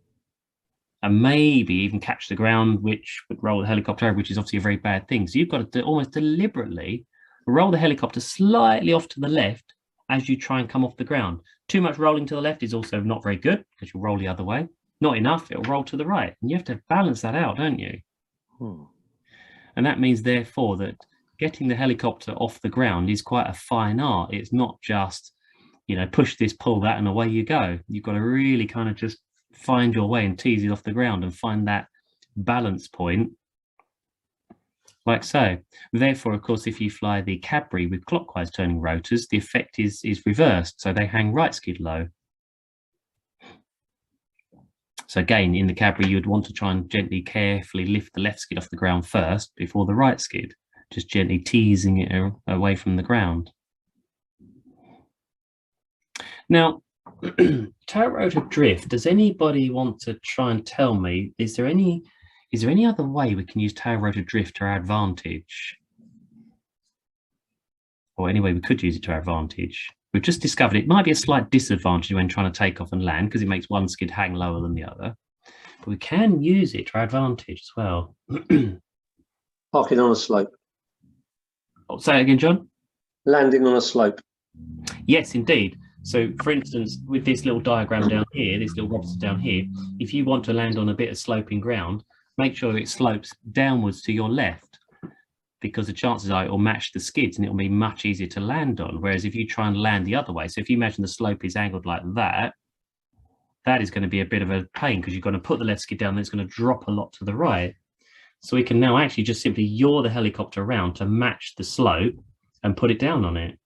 and maybe even catch the ground, which would roll the helicopter over, which is obviously a very bad thing. So you've got to almost deliberately roll the helicopter slightly off to the left as you try and come off the ground. Too much rolling to the left is also not very good because you'll roll the other way. Not enough, it'll roll to the right. And you have to balance that out, don't you? And that means, therefore, that getting the helicopter off the ground is quite a fine art. It's not just, you know, push this, pull that, and away you go. You've got to really kind of just find your way and tease it off the ground and find that balance point, like so. Therefore, of course, if you fly the Cadbury with clockwise turning rotors, the effect is reversed. So they hang right skid low. So again, in the Cadbury, you'd want to try and gently, carefully lift the left skid off the ground first before the right skid, just gently teasing it away from the ground. Now, tail rotor drift, does anybody want to try and tell me, is there any other way we can use tail rotor drift to our advantage? Or any way we could use it to our advantage? We've just discovered it might be a slight disadvantage when trying to take off and land because it makes one skid hang lower than the other. But we can use it to our advantage as well. Parking on a slope. Oh, say it again, John? Landing on a slope. Yes, indeed. So, for instance, with this little diagram down here, this little Robinson down here, if you want to land on a bit of sloping ground, make sure it slopes downwards to your left, because the chances are it will match the skids and it will be much easier to land on. Whereas if you try and land the other way, so if you imagine the slope is angled like that, that is going to be a bit of a pain because you're going to put the left skid down and it's going to drop a lot to the right. So we can now actually just simply yaw the helicopter around to match the slope and put it down on it.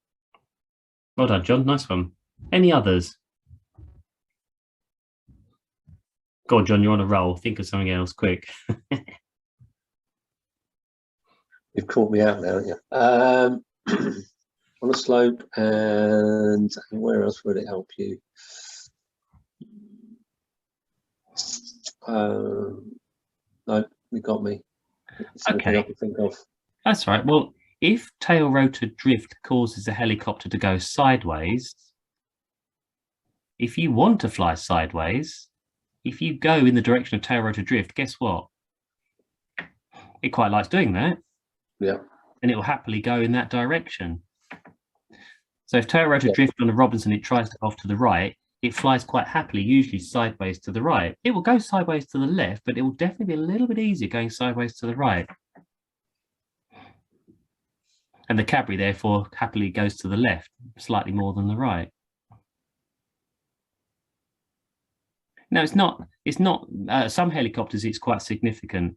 Well done, John. Nice one. Any others? Go on, John, you're on a roll. Think of something else, quick. You've caught me out now, haven't you? On a slope, and where else would it help you? No, you got me. Okay. I can think of. That's right. Well, if tail rotor drift causes the helicopter to go sideways, if you want to fly sideways, if you go in the direction of tail rotor drift, guess what? It quite likes doing that. Yeah. And it will happily go in that direction. So if tail rotor drift on a Robinson, it tries to go off to the right, it flies quite happily, usually sideways to the right. It will go sideways to the left, but it will definitely be a little bit easier going sideways to the right. And the Cadbury, therefore, happily goes to the left, slightly more than the right. Now, it's not some helicopters, it's quite significant.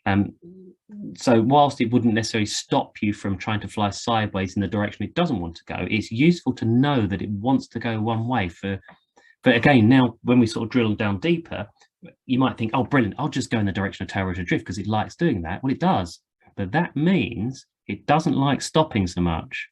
So whilst it wouldn't necessarily stop you from trying to fly sideways in the direction it doesn't want to go, it's useful to know that it wants to go one way but again, now when we sort of drill down deeper, you might think, oh, brilliant, I'll just go in the direction of tail rotor drift because it likes doing that. Well, it does, but that means it doesn't like stopping so much.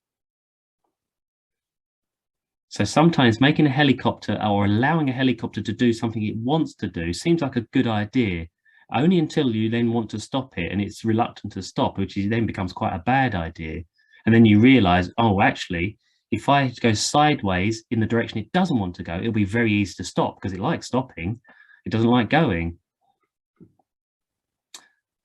So sometimes making a helicopter or allowing a helicopter to do something it wants to do seems like a good idea, only until you then want to stop it and it's reluctant to stop, which then becomes quite a bad idea. And then you realize, oh, actually, if I go sideways in the direction it doesn't want to go, it'll be very easy to stop because it likes stopping. It doesn't like going.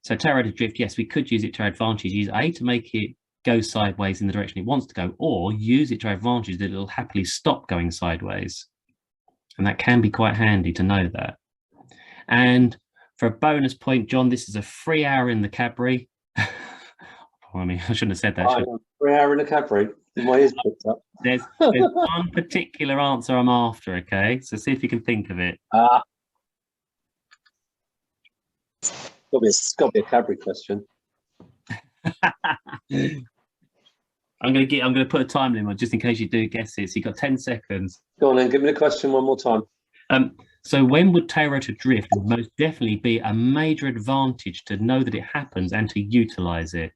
So tail rotor drift, yes, we could use it to our advantage. Use A to make it go sideways in the direction it wants to go, or use it to our advantage that it'll happily stop going sideways. And that can be quite handy to know that. And for a bonus point, John, this is a free hour in the Cadbury. I mean, I shouldn't have said that. 3 hour in a Cadbury. My ears picked up. There's one particular answer I'm after, okay? So see if you can think of it. It's got to be a Cadbury question. I'm gonna put a time limit on just in case you do guess it. So you've got 10 seconds. Go on then, give me the question one more time. So when would tail rotor drift most definitely be a major advantage to know that it happens and to utilize it?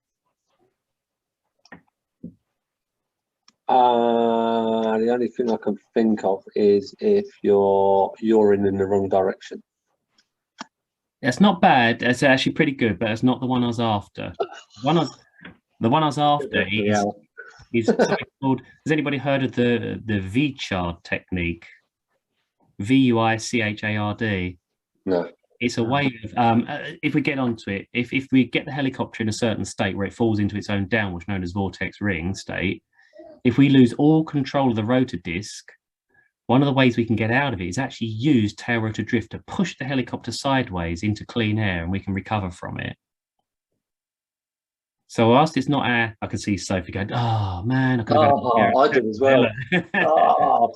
The only thing I can think of is if you're in the wrong direction. That's not bad. It's actually pretty good, but it's not the one I was after. The one I was after is something called. Has anybody heard of the VCHARD technique? VUICHARD. No. It's a way of if we get onto it, if we get the helicopter in a certain state where it falls into its own downward, known as vortex ring state. If we lose all control of the rotor disc, one of the ways we can get out of it is actually use tail rotor drift to push the helicopter sideways into clean air, and we can recover from it. So whilst it's not air, I can see Sophie going, oh man, I could have I did as well.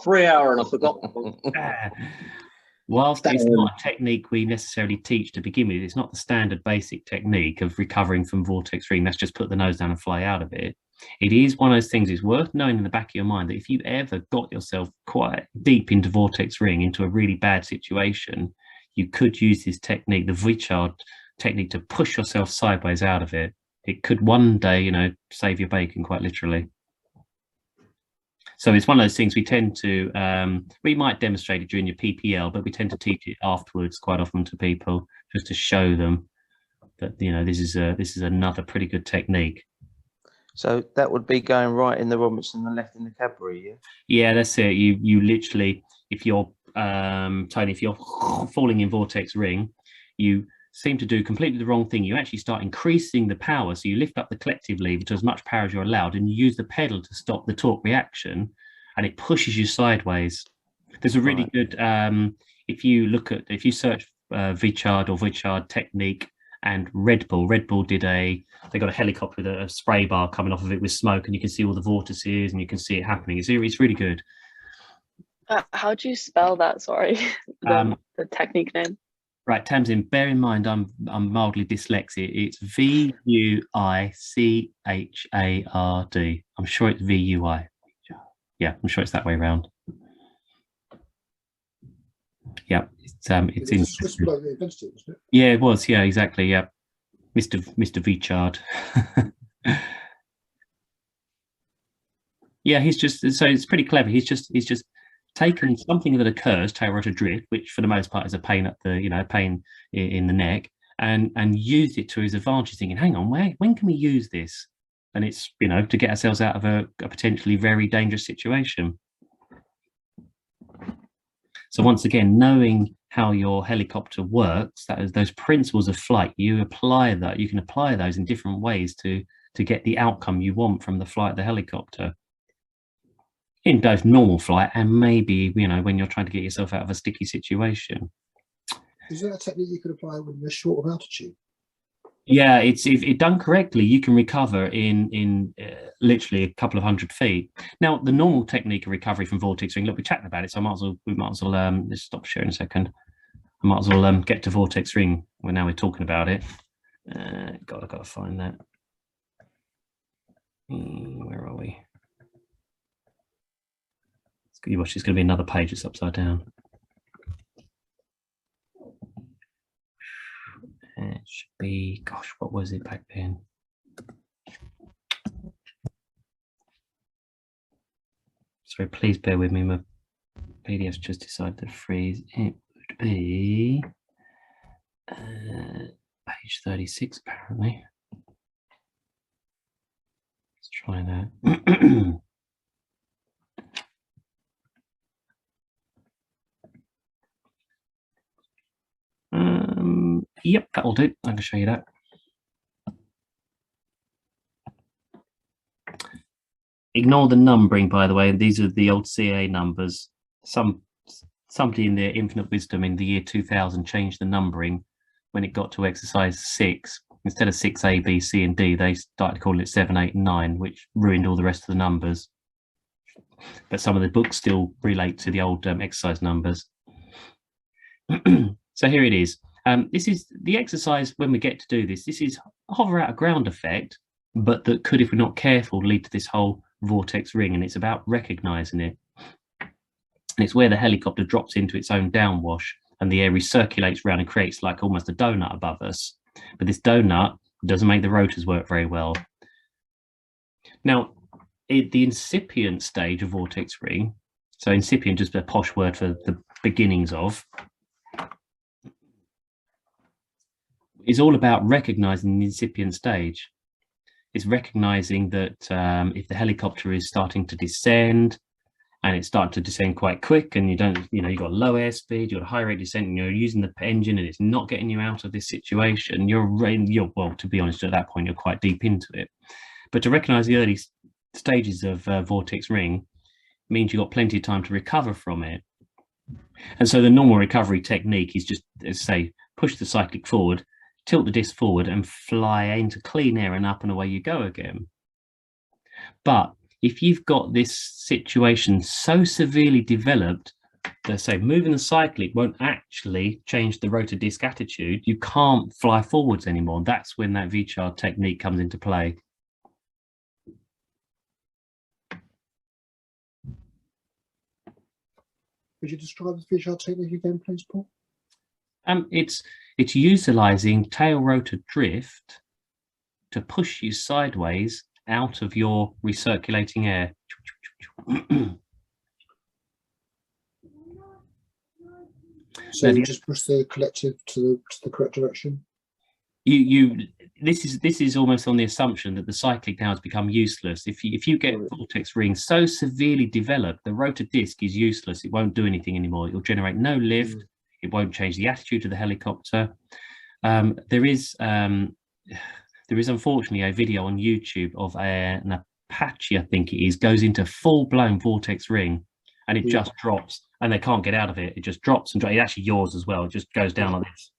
3 hour and I forgot. Whilst it's not a technique we necessarily teach to begin with, it's not the standard basic technique of recovering from vortex ring. That's just put the nose down and fly out of it. It is one of those things, it's worth knowing in the back of your mind that if you ever got yourself quite deep into vortex ring, into a really bad situation, you could use this technique, the VCHARD technique, to push yourself sideways out of it. It could one day, you know, save your bacon, quite literally. So it's one of those things we tend to, we might demonstrate it during your PPL, but we tend to teach it afterwards quite often to people, just to show them that, you know, this is another pretty good technique. So that would be going right in the Robinson and left in the Cadbury, yeah? Yeah, that's it. You literally, if you're, Tony, if you're falling in vortex ring, you seem to do completely the wrong thing. You actually start increasing the power. So you lift up the collective lever to as much power as you're allowed, and you use the pedal to stop the torque reaction, and it pushes you sideways. There's a really good, if you search VCHARD or VCHARD technique and Red Bull did they got a helicopter with a spray bar coming off of it with smoke, and you can see all the vortices and you can see it happening. It's really good. How do you spell that? Sorry, the technique name. Right, Tamsin, bear in mind I'm mildly dyslexic. It's VUICHARD. I'm sure it's VUI. Yeah, I'm sure it's that way around. Yeah, it's in. Yeah, it was. Yeah, exactly. Yeah, Mr. VCHARD. Yeah, he's just, so it's pretty clever. He's just taken something that occurs, tail rotor drift, which for the most part is a pain at the, pain in the neck, and used it to his advantage, thinking, hang on, when can we use this? And it's, to get ourselves out of a potentially very dangerous situation. So once again, knowing how your helicopter works, that is those principles of flight, you apply that, you can apply those in different ways to get the outcome you want from the flight of the helicopter. In both normal flight and maybe, when you're trying to get yourself out of a sticky situation. Is that a technique you could apply when you're short of altitude? Yeah, if done correctly, you can recover in literally a couple of 100 feet. Now, the normal technique of recovery from vortex ring, look, we're chatting about it, so we might as well let's stop sharing a second. I might as well get to vortex ring now we're talking about it. I've got to find that. Where are we? You watch, it's going to be another page that's upside down. It should be, gosh, what was it back then? Sorry, please bear with me. My PDF's just decided to freeze. It would be page 36, apparently. Let's try that. Yep, that'll do. I can show you that. Ignore the numbering, by the way. These are the old CA numbers. Somebody in their infinite wisdom in the year 2000 changed the numbering when it got to exercise 6. Instead of 6A, B, C, and D, they started calling it 7, 8, and 9, which ruined all the rest of the numbers. But some of the books still relate to the old exercise numbers. So here it is. This is the exercise when we get to do this. This is hover out a ground effect, but that could, if we're not careful, lead to this whole vortex ring, and it's about recognizing it. And it's where the helicopter drops into its own downwash and the air recirculates around and creates like almost a donut above us. But this donut doesn't make the rotors work very well. Now, the incipient stage of vortex ring, so incipient just a posh word for the beginnings of, is all about recognizing the incipient stage. It's recognizing that if the helicopter is starting to descend and it's starting to descend quite quick, and you've got low airspeed, you've got a high rate descent, and you're using the engine and it's not getting you out of this situation, you're well, to be honest, at that point, you're quite deep into it. But to recognize the early stages of vortex ring means you've got plenty of time to recover from it. And so the normal recovery technique is just, as say, push the cyclic forward, tilt the disc forward and fly into clean air, and up and away you go again. But if you've got this situation so severely developed that, say, moving the cyclic won't actually change the rotor disc attitude, you can't fly forwards anymore. That's when that V-char technique comes into play. Could you describe the V-char technique again, please, Paul? It's utilizing tail rotor drift to push you sideways out of your recirculating air. So you just push the collective to the correct direction. This is almost on the assumption that the cyclic now has become useless. If you get vortex ring so severely developed, the rotor disc is useless. It won't do anything anymore. It will generate no lift. It won't change the attitude of the helicopter. There is unfortunately a video on YouTube of an Apache, I think it is, goes into full-blown vortex ring, and it just drops, and they can't get out of it. It just drops and drops. It actually yours as well. It just goes down like this,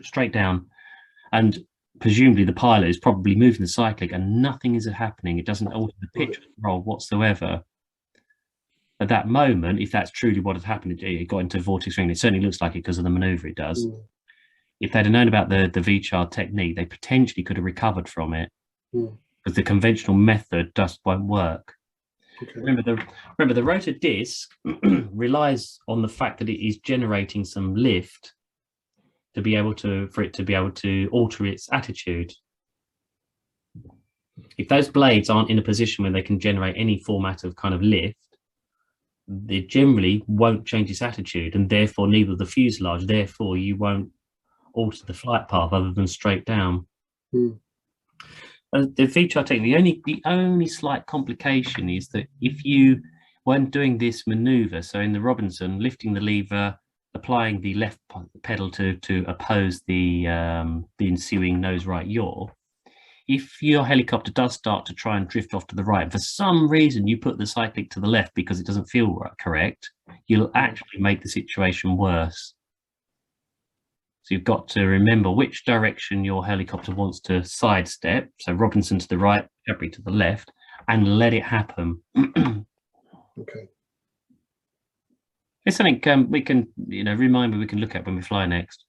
straight down. And presumably the pilot is probably moving the cyclic and nothing is happening. It doesn't alter the pitch of the roll whatsoever. At that moment, if that's truly what had happened, it got into vortex ring. It certainly looks like it because of the maneuver it does. If they'd have known about the V-char technique, they potentially could have recovered from it, because the conventional method just won't work. Okay. Remember the rotor disc relies on the fact that it is generating some lift to be able to alter its attitude. If those blades aren't in a position where they can generate any format of kind of lift, they generally won't change its attitude, and therefore neither the fuselage. Therefore, you won't alter the flight path other than straight down. The V-char technique, the only slight complication is that if you weren't doing this maneuver, so in the Robinson, lifting the lever, applying the left pedal to oppose the ensuing nose right yaw, if your helicopter does start to try and drift off to the right, and for some reason you put the cyclic to the left because it doesn't feel correct, you'll actually make the situation worse. So you've got to remember which direction your helicopter wants to sidestep. So Robinson to the right, February to the left, and let it happen. Okay. It's something we can, remind me we can look at when we fly next.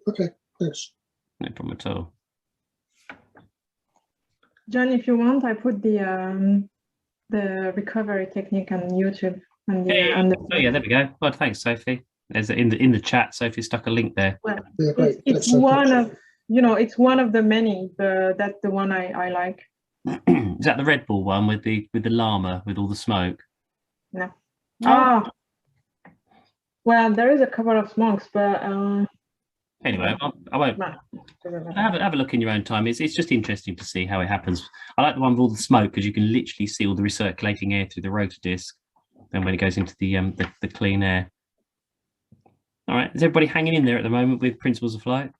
Okay, thanks. No problem at all. John, if you want, I put the recovery technique on YouTube. On the, Yeah, on the oh yeah, there we go. Well, thanks, Sophie. There's in the chat. Sophie stuck a link there. well, Yeah, great. it's Thanks, Sophie. one of it's one of the many, but that's the one I like. Is that the Red Bull one with the llama with all the smoke? No. Oh. Well, there is a couple of smokes, but Anyway, I won't. no. Have a look in your own time. It's just interesting to see how it happens. I like the one with all the smoke because you can literally see all the recirculating air through the rotor disc, and when it goes into the clean air. All right, is everybody hanging in there at the moment with Principles of Flight?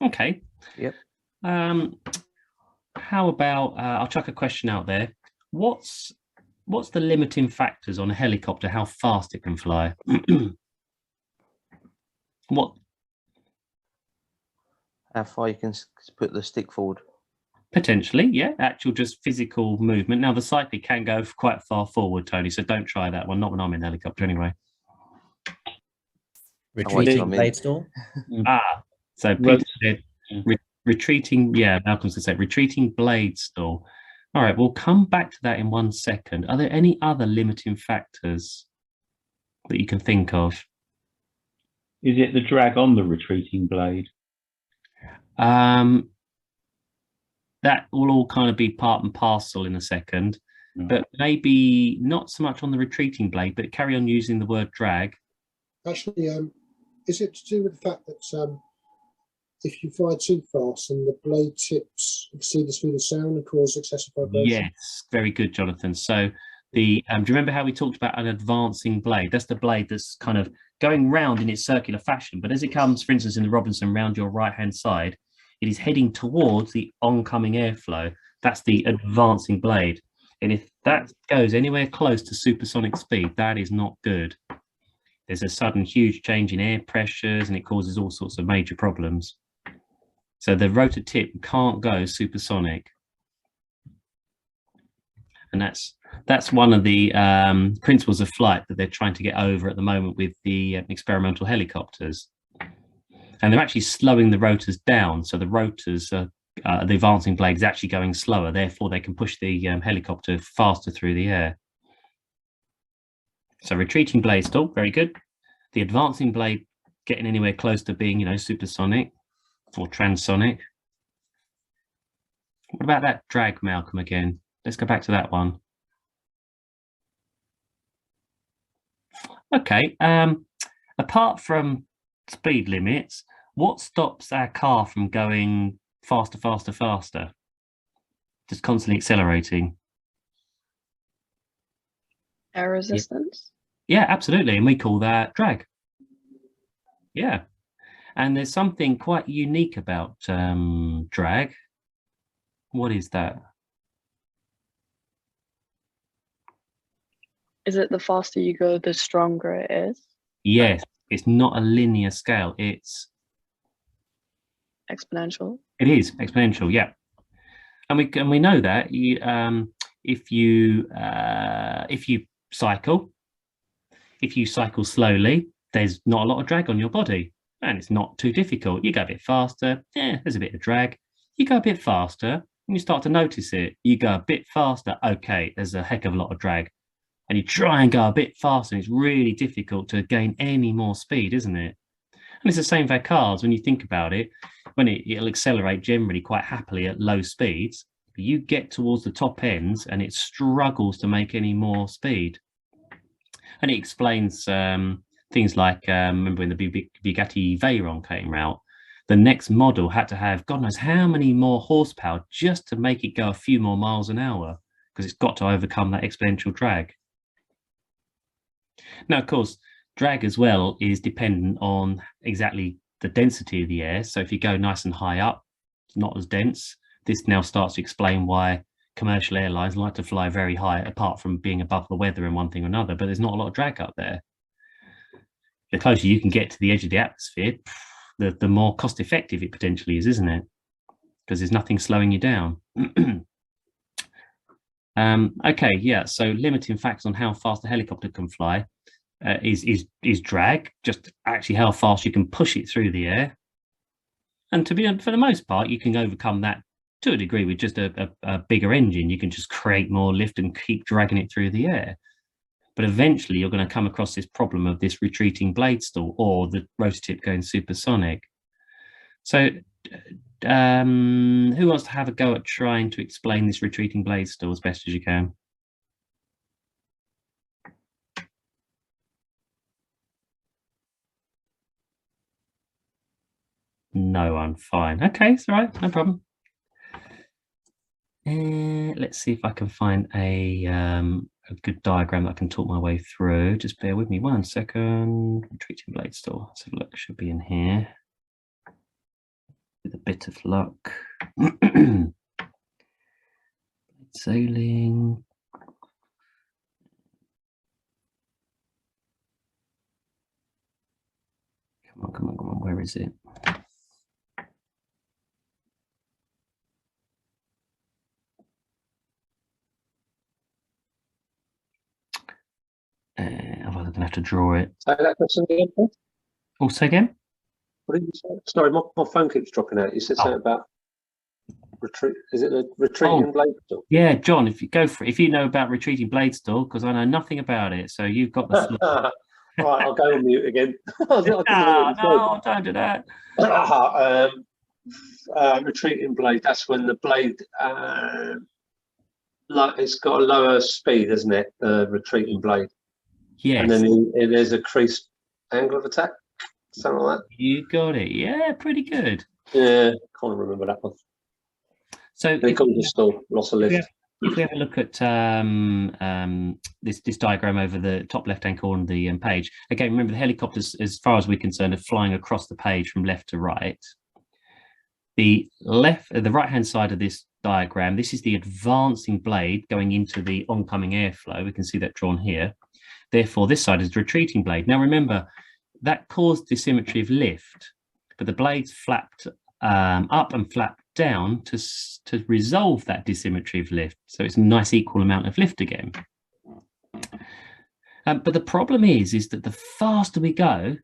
Okay. Yep. How about I'll chuck a question out there. What's the limiting factors on a helicopter? How fast it can fly? What? How far you can put the stick forward? Potentially, yeah. Actual just physical movement. Now the cycling can go quite far forward, Tony. So don't try that one. Not when I'm in a helicopter, anyway. Retreating blade stall. So Peter said retreating. Yeah, Malcolm's going to say retreating blade stall. All right, we'll come back to that in 1 second. Are there any other limiting factors that you can think of? Is it the drag on the retreating blade? That will all kind of be part and parcel in a second, but maybe not so much on the retreating blade, but carry on using the word drag. Actually, is it to do with the fact that if you fly too fast and the blade tips exceed the speed of sound and cause excessive vibration? Yes, very good, Jonathan. So do you remember how we talked about an advancing blade? That's the blade that's kind of going round in its circular fashion, but as it comes, for instance, in the Robinson, round your right-hand side, it is heading towards the oncoming airflow. That's the advancing blade. And if that goes anywhere close to supersonic speed, that is not good. There's a sudden huge change in air pressures and it causes all sorts of major problems. So the rotor tip can't go supersonic. And that's one of the principles of flight that they're trying to get over at the moment with the experimental helicopters. And they're actually slowing the rotors down. So the rotors, the advancing blade is actually going slower. Therefore, they can push the helicopter faster through the air. So retreating blade stall, very good. The advancing blade getting anywhere close to being, supersonic or transonic. What about that drag, Malcolm, again? Let's go back to that one. Okay, apart from speed limits, what stops our car from going faster, faster, faster? Just constantly accelerating. Air resistance? Yeah, absolutely. And we call that drag. Yeah. And there's something quite unique about drag. What is that? Is it the faster you go, the stronger it is? Yes, it's not a linear scale. It's exponential. It is exponential, yeah. And we know that if you cycle slowly, there's not a lot of drag on your body, and it's not too difficult. You go a bit faster, there's a bit of drag. You go a bit faster, and you start to notice it. You go a bit faster, okay, there's a heck of a lot of drag. And you try and go a bit faster, and it's really difficult to gain any more speed, isn't it? And it's the same for cars. When you think about it, when it'll accelerate generally quite happily at low speeds, but you get towards the top ends and it struggles to make any more speed. And it explains things like, remember when the Bugatti Veyron came out, the next model had to have God knows how many more horsepower just to make it go a few more miles an hour, because it's got to overcome that exponential drag. Now, of course, drag as well is dependent on exactly the density of the air. So if you go nice and high up, it's not as dense. This now starts to explain why commercial airlines like to fly very high, apart from being above the weather and one thing or another, but there's not a lot of drag up there. The closer you can get to the edge of the atmosphere, the more cost effective it potentially is, isn't it? Because there's nothing slowing you down. Okay, yeah, so limiting factors on how fast a helicopter can fly is drag, just actually how fast you can push it through the air. And for the most part, you can overcome that to a degree with just a bigger engine. You can just create more lift and keep dragging it through the air. But eventually you're going to come across this problem of this retreating blade stall or the rotor tip going supersonic. So who wants to have a go at trying to explain this retreating blade stall as best as you can? No one. Fine. Okay, it's all right. No problem. Let's see if I can find a good diagram that I can talk my way through. Just bear with me 1 second. Retreating blade stall. Let's have a look. Should be in here. With a bit of luck. Sailing. Come on, come on, come on. Where is it? I'm going to have to draw it. Say that question again, Paul? Oh, say again? What did you say? Sorry, my phone keeps dropping out. You said something about retreat. Is it the retreating blade stall? Yeah, John, if you go for it, if you know about retreating blade stall, because I know nothing about it, so you've got the floor. Right, I'll go on mute again. No, don't do that. Retreating blade, that's when the blade it's got a lower speed, isn't it? The retreating blade. Yes. And then there's a creased angle of attack, something like that. You got it. Yeah, pretty good. Yeah, can't remember that one. So they call it stall, loss of lift. If we have a look at this diagram over the top left-hand corner of the page, again, remember the helicopters, as far as we're concerned, are flying across the page from left to right. The right-hand side of this diagram, this is the advancing blade going into the oncoming airflow. We can see that drawn here. Therefore, this side is the retreating blade. Now, remember, that caused dissymmetry of lift, but the blades flapped up and flapped down to resolve that dissymmetry of lift. So it's a nice equal amount of lift again. But the problem is that the faster we go,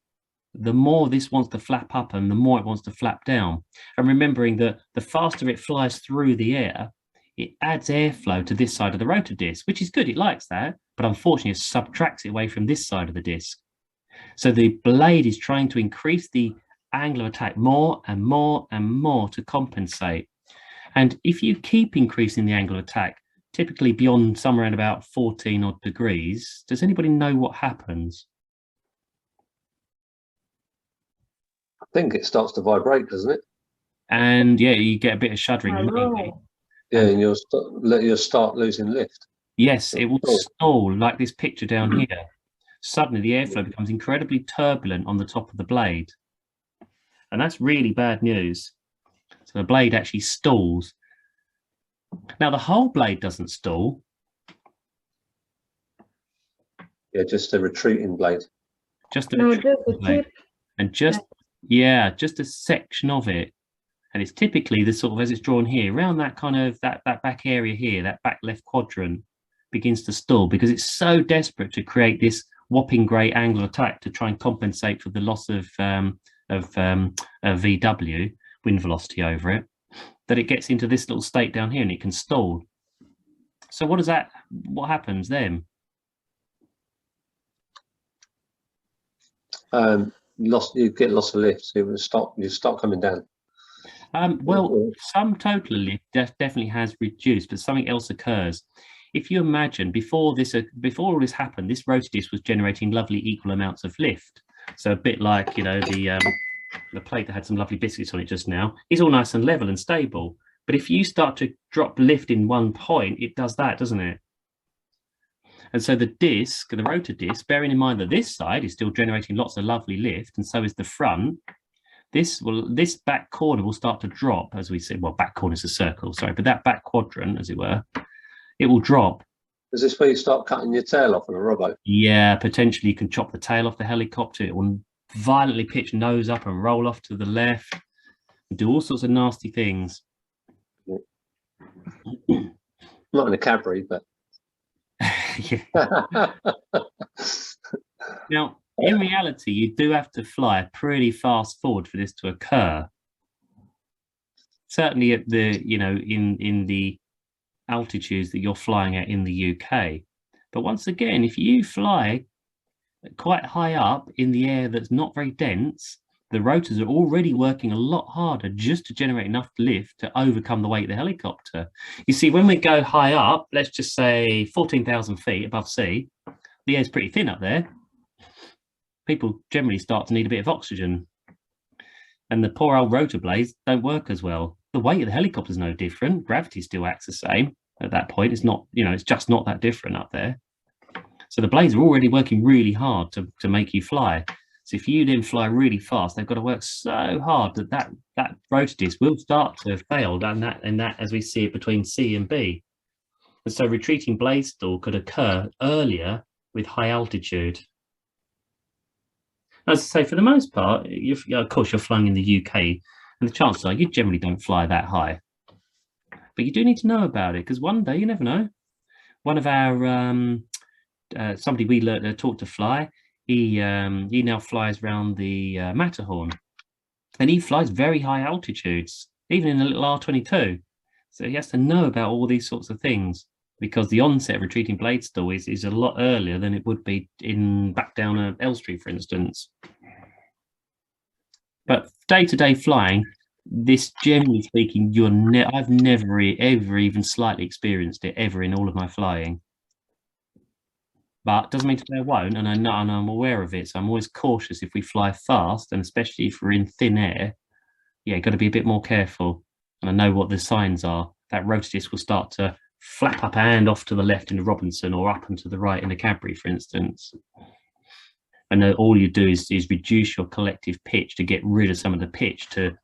the more this wants to flap up and the more it wants to flap down. And remembering that the faster it flies through the air, it adds airflow to this side of the rotor disc, which is good, it likes that, but unfortunately it subtracts it away from this side of the disc. So the blade is trying to increase the angle of attack more and more and more to compensate. And if you keep increasing the angle of attack, typically beyond somewhere around about 14 odd degrees, does anybody know what happens? I think it starts to vibrate, doesn't it? And yeah, you get a bit of shuddering immediately. Yeah, and you'll start losing lift. Yes, it will stall like this picture down here. Suddenly the airflow becomes incredibly turbulent on the top of the blade. And that's really bad news. So the blade actually stalls. Now the whole blade doesn't stall. Yeah, just a retreating blade. Just a just the blade. tip. And just a section of it. And it's typically the sort of, as it's drawn here, around that kind of that back area here, that back left quadrant begins to stall because it's so desperate to create this whopping great angle of attack to try and compensate for the loss of VW, wind velocity over it, that it gets into this little state down here and it can stall. So what happens then? You get loss of lift, so you start coming down. Well, some total lift definitely has reduced, but something else occurs. If you imagine before all this happened, this rotor disc was generating lovely equal amounts of lift. So a bit like, you know, the plate that had some lovely biscuits on it just now is all nice and level and stable. But if you start to drop lift in one point, it does that, doesn't it? And so the disc, the rotor disc, bearing in mind that this side is still generating lots of lovely lift, and so is the front, this back corner will start to drop, as we said. Well, back corner is a circle, sorry, but that back quadrant, as it were, it will drop. Is this where you start cutting your tail off on a robo? Yeah, potentially you can chop the tail off the helicopter. It will violently pitch nose up and roll off to the left, and do all sorts of nasty things. Not in a Cadbury, but Now, in reality, you do have to fly pretty fast forward for this to occur. certainly at the, in the altitudes that you're flying at in the UK. But once again, if you fly quite high up in the air that's not very dense, the rotors are already working a lot harder just to generate enough lift to overcome the weight of the helicopter. You see, when we go high up, let's just say 14,000 feet above sea, the air's pretty thin up there. People generally start to need a bit of oxygen. And the poor old rotor blades don't work as well. The weight of the helicopter is no different. Gravity still acts the same at that point. It's not, it's just not that different up there. So the blades are already working really hard to make you fly. So if you then fly really fast, they've got to work so hard that rotor disc will start to fail, and that as we see it between C and B. And so retreating blade stall could occur earlier with high altitude. As I say, for the most part, of course, you're flying in the UK, and the chances are you generally don't fly that high. But you do need to know about it, because one day, you never know. One of our, somebody we taught to fly, he now flies around the Matterhorn, and he flies very high altitudes, even in a little R22. So he has to know about all these sorts of things, because the onset of retreating blade stall is a lot earlier than it would be back down at Elstree, for instance. But day-to-day flying, this, generally speaking, I've never ever even slightly experienced it ever in all of my flying. But doesn't mean to say I won't, and I'm aware of it. So I'm always cautious if we fly fast, and especially if we're in thin air. Yeah, got to be a bit more careful. And I know what the signs are. That rotor disc will start to flap up and off to the left in the Robinson, or up and to the right in the Cadbury, for instance. And all you do is reduce your collective pitch to get rid of some of the pitch to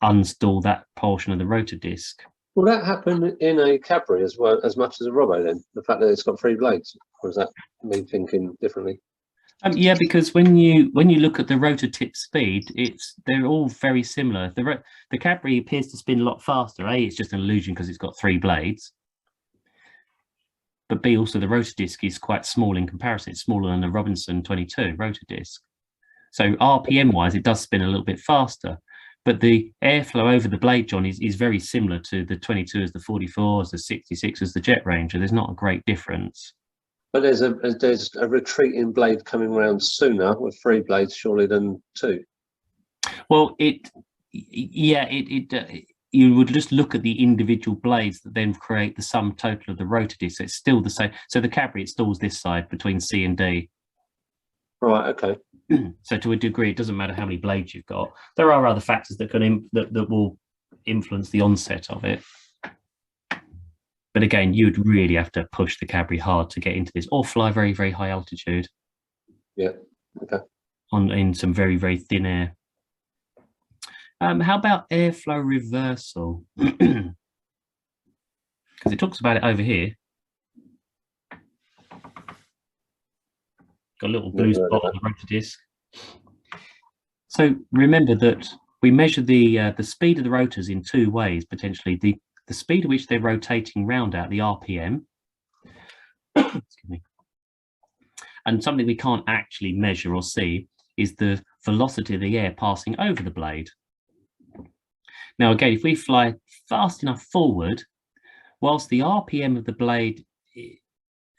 unstall that portion of the rotor disc. Will that happen in a Cadbury as well, as much as a Robbo then? The fact that it's got 3 blades, or is that me thinking differently? Yeah, because when you look at the rotor tip speed, they're all very similar. The Cadbury appears to spin a lot faster. A, it's just an illusion because it's got 3 blades. But B, also the rotor disc is quite small in comparison. It's smaller than the Robinson 22 rotor disc. So RPM wise, it does spin a little bit faster. But the airflow over the blade, John, is very similar to the 22s, the 44s, the 66s, the Jet Ranger. There's not a great difference. But there's a retreating blade coming around sooner with 3 blades, surely, than 2. Well, you would just look at the individual blades that then create the sum total of the rotor disc. So it's still the same. So the Cadbury, it stalls this side between C and D. Right. Okay. So to a degree, it doesn't matter how many blades you've got. There are other factors that that will influence the onset of it. But again, you'd really have to push the Cadbury hard to get into this, or fly very, very high altitude. Yeah. Okay. In some very, very thin air. How about airflow reversal? Because it talks about it over here. Got a little blue spot on the rotor disc. So remember that we measure the speed of the rotors in 2 ways, potentially. The speed at which they're rotating round at, the RPM. Excuse me. And something we can't actually measure or see is the velocity of the air passing over the blade. Now, again, if we fly fast enough forward, whilst the RPM of the blade,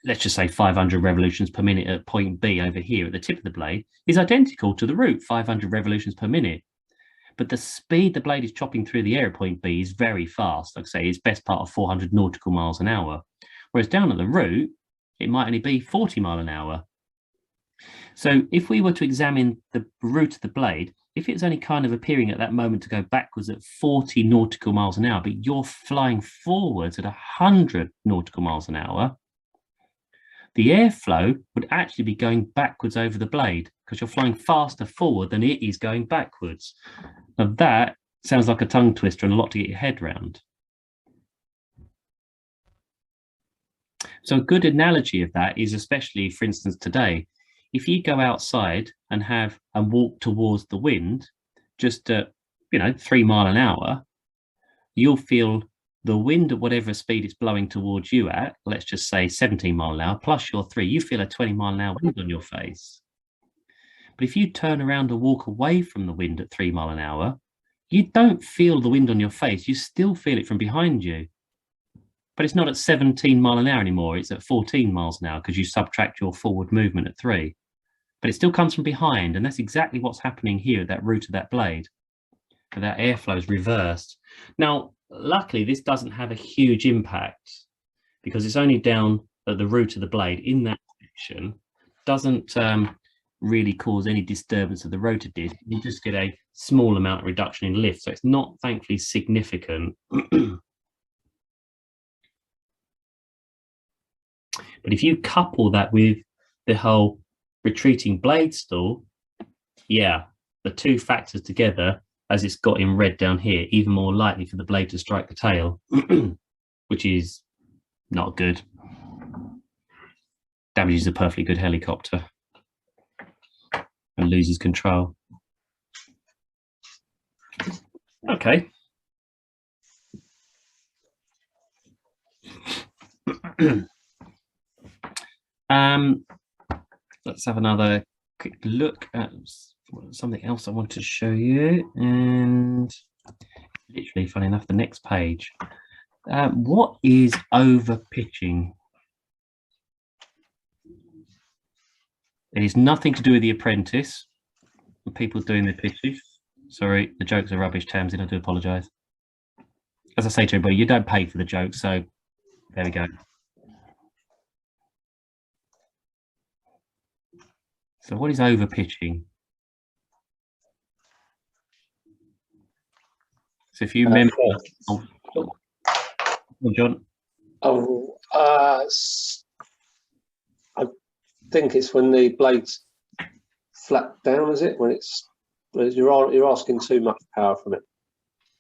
let's just say 500 revolutions per minute at point B over here at the tip of the blade, is identical to the root, 500 revolutions per minute. But the speed the blade is chopping through the air at point B is very fast. Like I say, it's best part of 400 nautical miles an hour. Whereas down at the root, it might only be 40 miles an hour. So if we were to examine the root of the blade, if it's only kind of appearing at that moment to go backwards at 40 nautical miles an hour, but you're flying forwards at 100 nautical miles an hour, the airflow would actually be going backwards over the blade because you're flying faster forward than it is going backwards. Now that sounds like a tongue twister and a lot to get your head around. So a good analogy of that is, especially for instance today, if you go outside and walk towards the wind, just at 3 miles an hour, you'll feel the wind at whatever speed it's blowing towards you at, let's just say 17 miles an hour, plus your 3, you feel a 20 mile an hour wind on your face. But if you turn around and walk away from the wind at 3 miles an hour, you don't feel the wind on your face. You still feel it from behind you. But it's not at 17 miles an hour anymore. It's at 14 miles an hour because you subtract your forward movement at 3. But it still comes from behind. And that's exactly what's happening here at that root of that blade. And that airflow is reversed. Now, luckily, this doesn't have a huge impact because it's only down at the root of the blade in that section. Doesn't really cause any disturbance of the rotor disc. You just get a small amount of reduction in lift. So it's not, thankfully, significant. But if you couple that with the whole retreating blade stall, yeah, the two factors together, as it's got in red down here, even more likely for the blade to strike the tail, which is not good. Damages a perfectly good helicopter and loses control. Okay. Let's have another quick look at something else I want to show you, and literally, funny enough, the next page. What is over pitching? It is nothing to do with The Apprentice. People doing the pitches. Sorry, the jokes are rubbish, Tamsin. I do apologise. As I say to everybody, you don't pay for the jokes, so there we go. So what is over pitching? So if you remember, John. I think it's when the blade's flat down, is it? When you're asking too much power from it.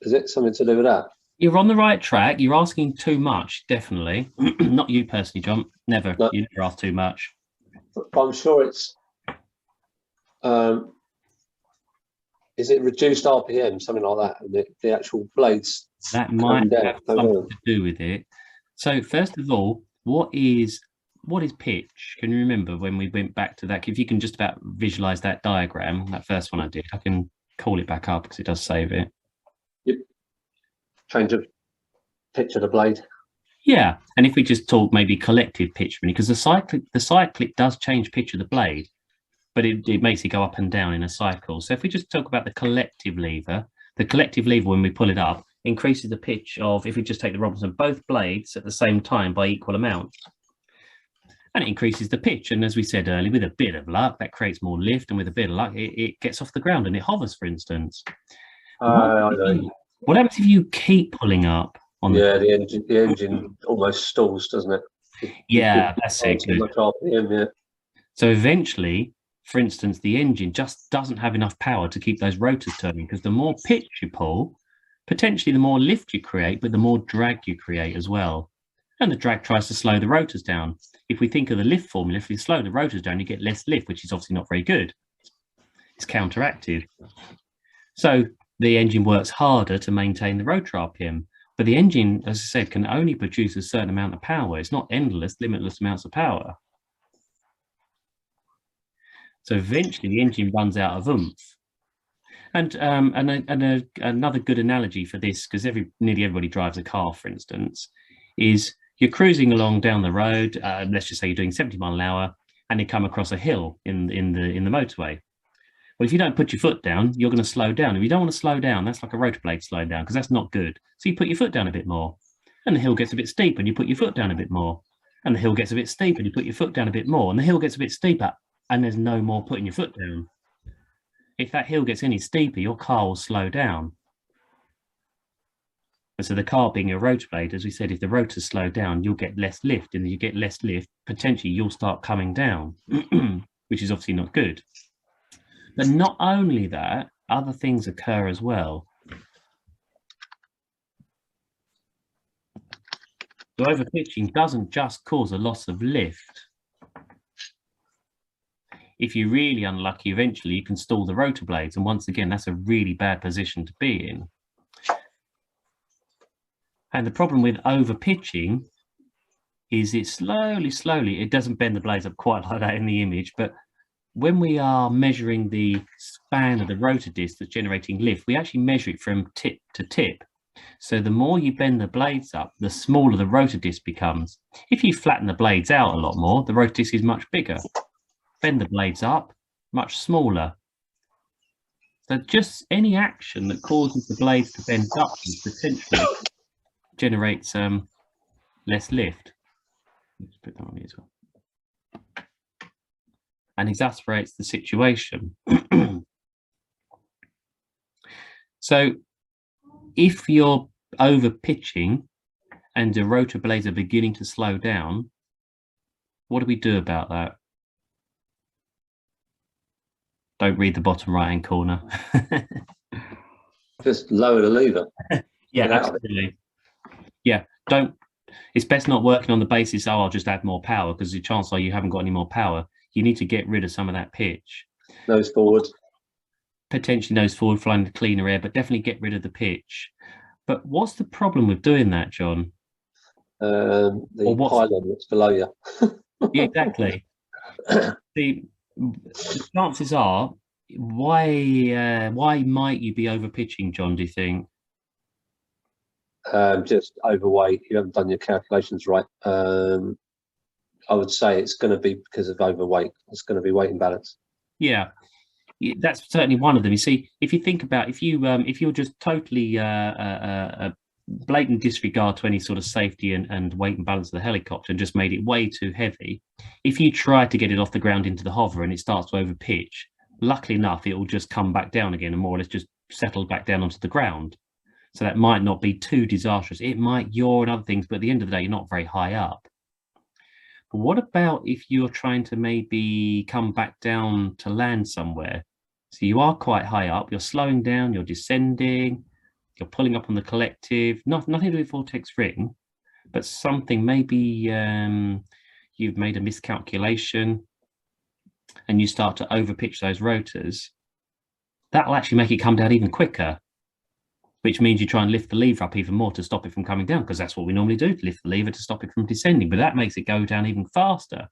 Is it something to do with that? You're on the right track. You're asking too much, definitely. Not you personally, John. Never. No. You never ask too much. But I'm sure it's. Is it reduced RPM, something like that, and the actual blades? That might have something to do with it. So first of all, what is pitch? Can you remember when we went back to that? If you can just about visualize that diagram, that first one I did, I can call it back up because it does save it. Yep. Change of pitch of the blade. Yeah, and if we just talk maybe collective pitch, because the cyclic does change pitch of the blade, but it makes it go up and down in a cycle. So if we just talk about the collective lever when we pull it up increases the pitch of, if we just take the Robinson, both blades at the same time by equal amounts. And it increases the pitch. And as we said earlier, with a bit of luck, that creates more lift. And with a bit of luck, it gets off the ground and it hovers, for instance. What happens if you keep pulling up? The engine almost stalls, doesn't it? Yeah, that's it. Much RPM, yeah. So eventually, for instance, the engine just doesn't have enough power to keep those rotors turning, because the more pitch you pull, potentially the more lift you create, but the more drag you create as well. And the drag tries to slow the rotors down. If we think of the lift formula, if you slow the rotors down, you get less lift, which is obviously not very good. It's counteractive. So the engine works harder to maintain the rotor RPM. But the engine, as I said, can only produce a certain amount of power. It's not endless, limitless amounts of power. So eventually the engine runs out of oomph. And another good analogy for this, because nearly everybody drives a car, for instance, is you're cruising along down the road. Let's just say you're doing 70 miles an hour, and you come across a hill in the motorway. Well, if you don't put your foot down, you're going to slow down. If you don't want to slow down, that's like a rotor blade slowing down, because that's not good. So you put your foot down a bit more, and the hill gets a bit steep, and you put your foot down a bit more, and the hill gets a bit steep, and you put your foot down a bit more, and the hill gets a bit steeper, and there's no more putting your foot down. If that hill gets any steeper, your car will slow down. And so the car being a rotor blade, as we said, if the rotors slow down, you'll get less lift, and if you get less lift, potentially you'll start coming down, which is obviously not good. But not only that, other things occur as well. So overpitching doesn't just cause a loss of lift. If you're really unlucky, eventually you can stall the rotor blades. And once again, that's a really bad position to be in. And the problem with overpitching is it slowly, it doesn't bend the blades up quite like that in the image, but when we are measuring the span of the rotor disc that's generating lift, we actually measure it from tip to tip. So the more you bend the blades up, the smaller the rotor disc becomes. If you flatten the blades out a lot more, the rotor disc is much bigger. Bend the blades up, much smaller. So just any action that causes the blades to bend upwards potentially generates less lift. Let's put that on here as well. And exasperates the situation. So if you're over pitching and the rotor blades are beginning to slow down, what do we do about that? Don't read the bottom right hand corner. Just lower the lever. Yeah, absolutely. Yeah, it's best not working on the basis, oh, I'll just add more power, because the chances are you haven't got any more power. You need to get rid of some of that pitch. Nose forward. Potentially nose forward, flying the cleaner air, but definitely get rid of the pitch. But what's the problem with doing that, John? The pylon that's below you. Yeah, exactly. The chances are, why might you be over pitching, John, do you think? Just overweight. You haven't done your calculations right. I would say it's going to be because of overweight. It's going to be weight imbalance. Yeah, that's certainly one of them. You see, if you think about, if you're just totally blatant disregard to any sort of safety and weight and balance of the helicopter and just made it way too heavy, if you try to get it off the ground into the hover and it starts to overpitch, luckily enough, it will just come back down again and more or less just settle back down onto the ground. So that might not be too disastrous. It might yaw and other things, but at the end of the day, you're not very high up. But what about if you're trying to maybe come back down to land somewhere? So you are quite high up, you're slowing down, you're descending, you're pulling up on the collective, nothing to do with vortex ring, but something, maybe you've made a miscalculation and you start to overpitch those rotors. That'll actually make it come down even quicker, which means you try and lift the lever up even more to stop it from coming down, because that's what we normally do, to lift the lever to stop it from descending, but that makes it go down even faster.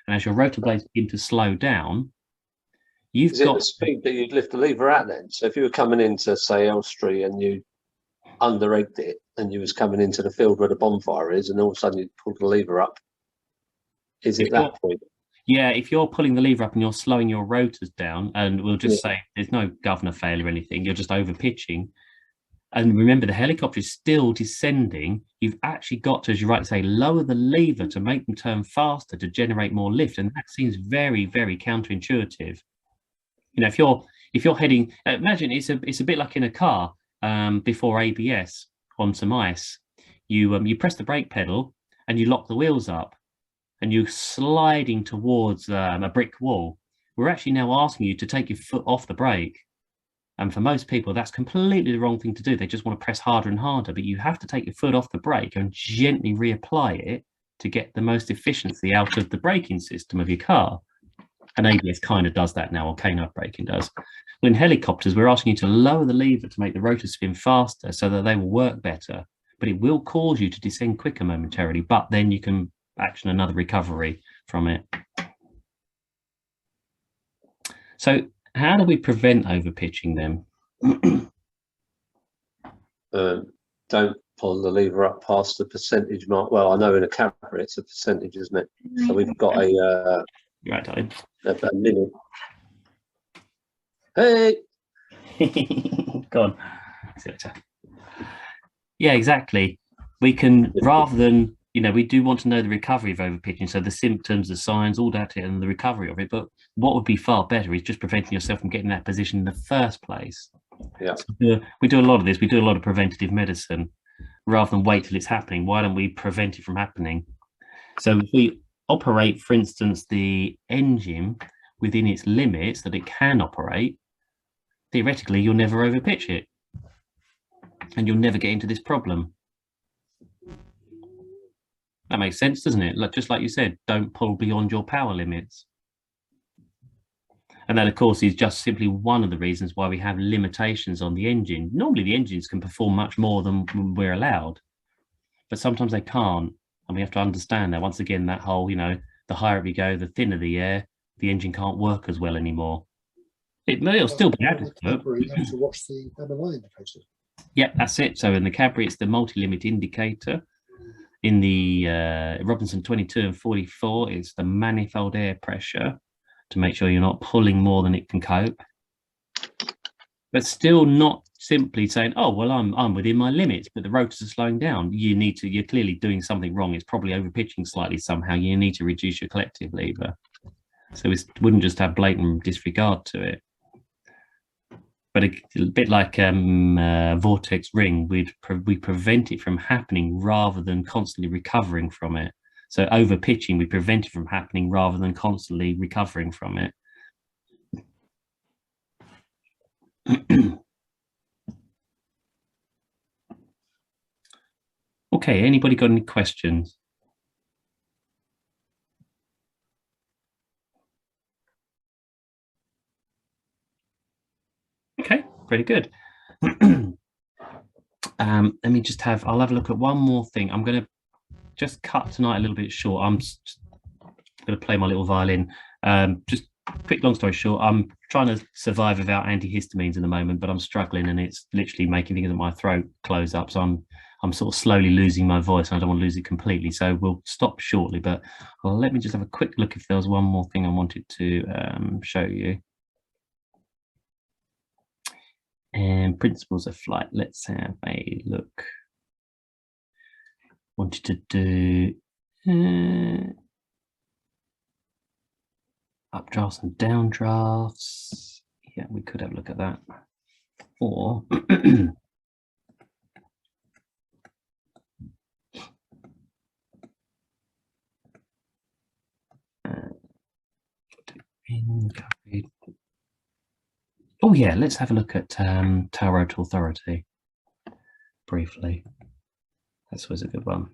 And as your rotor blades begin to slow down, you've got the speed that you'd lift the lever at then. So if you were coming into, say, Elstree and you under-egged it and you was coming into the field where the bonfire is and all of a sudden you pulled the lever up, is it that point? Yeah, if you're pulling the lever up and you're slowing your rotors down, and we'll just say there's no governor fail or anything, you're just over pitching. And remember, the helicopter is still descending. You've actually got to, as you rightly say, lower the lever to make them turn faster to generate more lift. And that seems very, very counterintuitive. You know, if you're heading, imagine it's a bit like in a car before ABS on some ice. You press the brake pedal and you lock the wheels up, and you're sliding towards a brick wall. We're actually now asking you to take your foot off the brake. And for most people, that's completely the wrong thing to do. They just want to press harder and harder, but you have to take your foot off the brake and gently reapply it to get the most efficiency out of the braking system of your car. And ABS kind of does that now, or K-knife braking does. Well, in helicopters, we're asking you to lower the lever to make the rotor spin faster so that they will work better, but it will cause you to descend quicker momentarily, but then you can action another recovery from it. So how do we prevent overpitching them? Don't pull the lever up past the percentage mark. Well, I know in a camera it's a percentage, isn't it? So we've got a minute. Hey! Go on. See you later. Yeah, exactly. We can, rather than, you know, we do want to know the recovery of overpitching, so the symptoms, the signs, all that, and the recovery of it. But what would be far better is just preventing yourself from getting in that position in the first place. Yeah. So we do a lot of this. We do a lot of preventative medicine rather than wait till it's happening. Why don't we prevent it from happening? So if we operate, for instance, the engine within its limits that it can operate, theoretically, you'll never overpitch it. And you'll never get into this problem. That makes sense, doesn't it? Just like you said, don't pull beyond your power limits. And that, of course, is just simply one of the reasons why we have limitations on the engine. Normally, the engines can perform much more than we're allowed, but sometimes they can't. And we have to understand that, once again, that whole, you know, the higher up you go, the thinner the air, the engine can't work as well anymore. It'll still be adequate. You have to watch the MLI indicator. Yeah, that's it. So in the Cadbury, it's the multi-limit indicator. In the Robinson 22 and 44, it's the manifold air pressure to make sure you're not pulling more than it can cope. But still not simply saying, oh, well, I'm within my limits, but the rotors are slowing down. You're clearly doing something wrong. It's probably over pitching slightly somehow. You need to reduce your collective lever. So it wouldn't just have blatant disregard to it. But a bit like Vortex ring, we prevent it from happening rather than constantly recovering from it. So over pitching, we prevent it from happening rather than constantly recovering from it. Okay, anybody got any questions? Okay, pretty good. Let me just I'll have a look at one more thing. I'm going to just cut tonight a little bit short. I'm going to play my little violin. Just quick, long story short, I'm trying to survive without antihistamines at the moment, but I'm struggling and it's literally making things in my throat close up. So I'm sort of slowly losing my voice and I don't want to lose it completely. So we'll stop shortly, but let me just have a quick look if there was one more thing I wanted to show you. And principles of flight, let's have a look. Wanted to do updrafts and downdrafts. Yeah, we could have a look at that. Or oh yeah, let's have a look at Tolerator authority briefly. That's always a good one.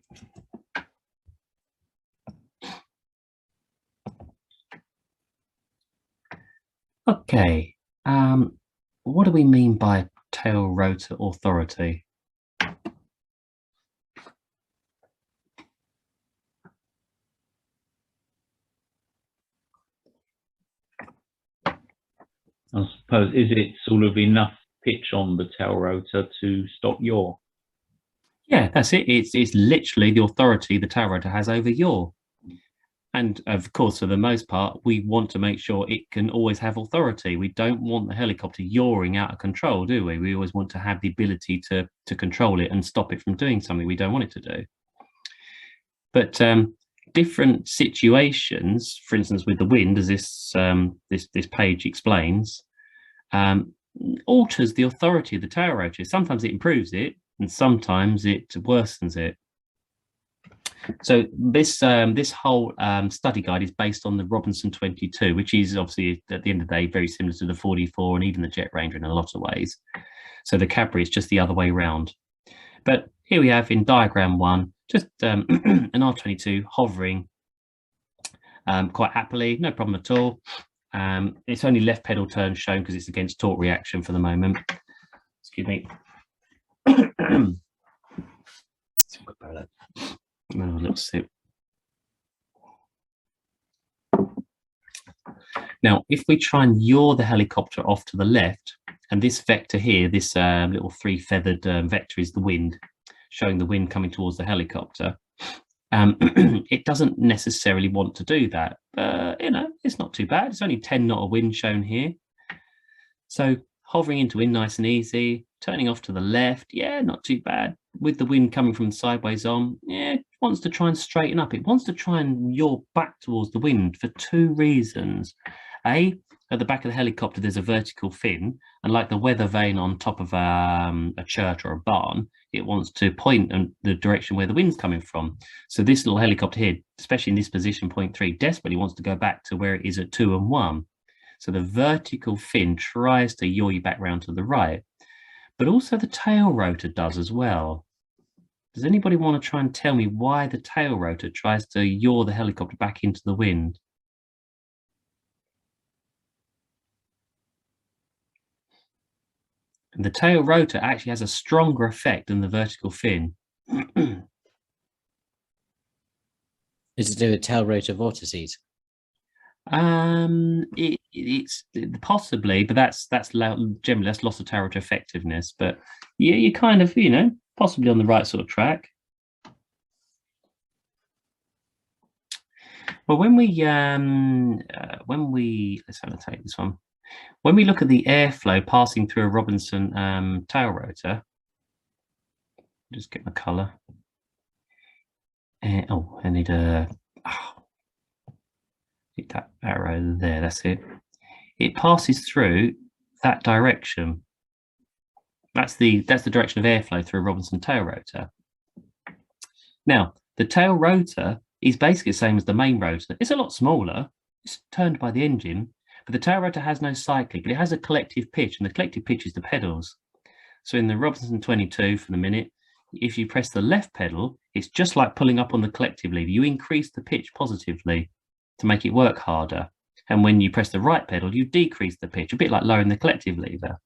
Okay, what do we mean by tail rotor authority? I suppose, is it sort of enough pitch on the tail rotor to stop yaw? Yeah, that's it. It's literally the authority the tail rotor has over yaw. And of course, for the most part, we want to make sure it can always have authority. We don't want the helicopter yawing out of control, do we? We always want to have the ability to control it and stop it from doing something we don't want it to do. But different situations, for instance, with the wind, as this page explains, alters the authority of the tail rotor. Sometimes it improves it, and sometimes it worsens it. So this whole study guide is based on the Robinson 22, which is obviously at the end of the day very similar to the 44 and even the Jet Ranger in a lot of ways. So the Cadbury is just the other way around. But here we have in diagram 1 just an R22 hovering quite happily, no problem at all. It's only left pedal turn shown because it's against torque reaction for the moment. Excuse me. Oh, let's see. Now, if we try and yaw the helicopter off to the left, and this vector here, this little 3-feathered vector is the wind, showing the wind coming towards the helicopter. It doesn't necessarily want to do that. You know, it's not too bad. It's only 10 knot of wind shown here. So hovering into wind nice and easy, turning off to the left, yeah, not too bad. With the wind coming from sideways on, yeah, it wants to try and straighten up. It wants to try and yaw back towards the wind for 2 reasons. A, at the back of the helicopter, there's a vertical fin, and like the weather vane on top of a church or a barn, it wants to point in the direction where the wind's coming from. So this little helicopter here, especially in this position, 0.3, desperately wants to go back to where it is at 2 and 1. So the vertical fin tries to yaw you back round to the right, but also the tail rotor does as well. Does anybody want to try and tell me why the tail rotor tries to yaw the helicopter back into the wind? And the tail rotor actually has a stronger effect than the vertical fin. Is it to do with tail rotor vortices? It's possibly, but that's generally that's loss of tow rotor effectiveness. But yeah, you kind of, you know, possibly on the right sort of track. Well, when we let's annotate this one. When we look at the airflow passing through a Robinson tail rotor, just get my color. Oh, I need a hit that arrow there. That's it. It passes through that direction. That's the direction of airflow through a Robinson tail rotor. Now, the tail rotor is basically the same as the main rotor. It's a lot smaller. It's turned by the engine, but the tail rotor has no cycling, but it has a collective pitch, and the collective pitch is the pedals. So in the Robinson 22 for the minute, if you press the left pedal, it's just like pulling up on the collective lever. You increase the pitch positively to make it work harder. And when you press the right pedal, you decrease the pitch, a bit like lowering the collective lever.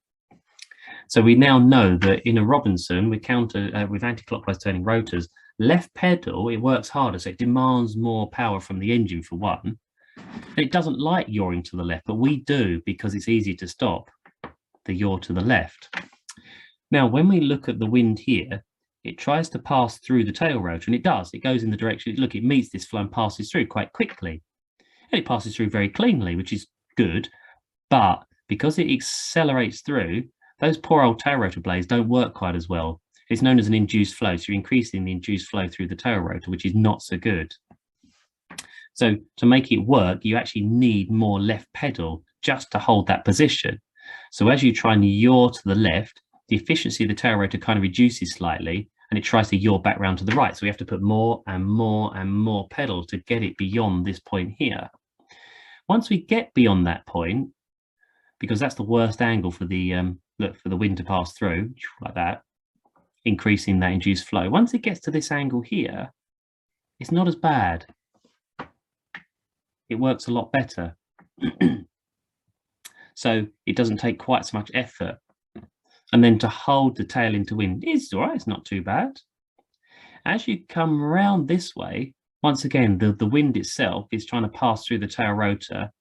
So we now know that in a Robinson, with anti-clockwise turning rotors, left pedal, it works harder. So it demands more power from the engine for one. And it doesn't like yawing to the left, but we do because it's easy to stop the yaw to the left. Now, when we look at the wind here, it tries to pass through the tail rotor, and it does. It goes in the direction, look, it meets this flow and passes through quite quickly. And it passes through very cleanly, which is good. But because it accelerates through, those poor old tail rotor blades don't work quite as well. It's known as an induced flow. So you're increasing the induced flow through the tail rotor, which is not so good. So to make it work, you actually need more left pedal just to hold that position. So as you try and yaw to the left, the efficiency of the tail rotor kind of reduces slightly, and it tries to yaw back round to the right. So we have to put more and more and more pedal to get it beyond this point here. Once we get beyond that point, because that's the worst angle for the for the wind to pass through, like that, increasing that induced flow. Once it gets to this angle here, it's not as bad. It works a lot better. So it doesn't take quite so much effort. And then to hold the tail into wind is all right, it's not too bad. As you come around this way, once again, the wind itself is trying to pass through the tail rotor,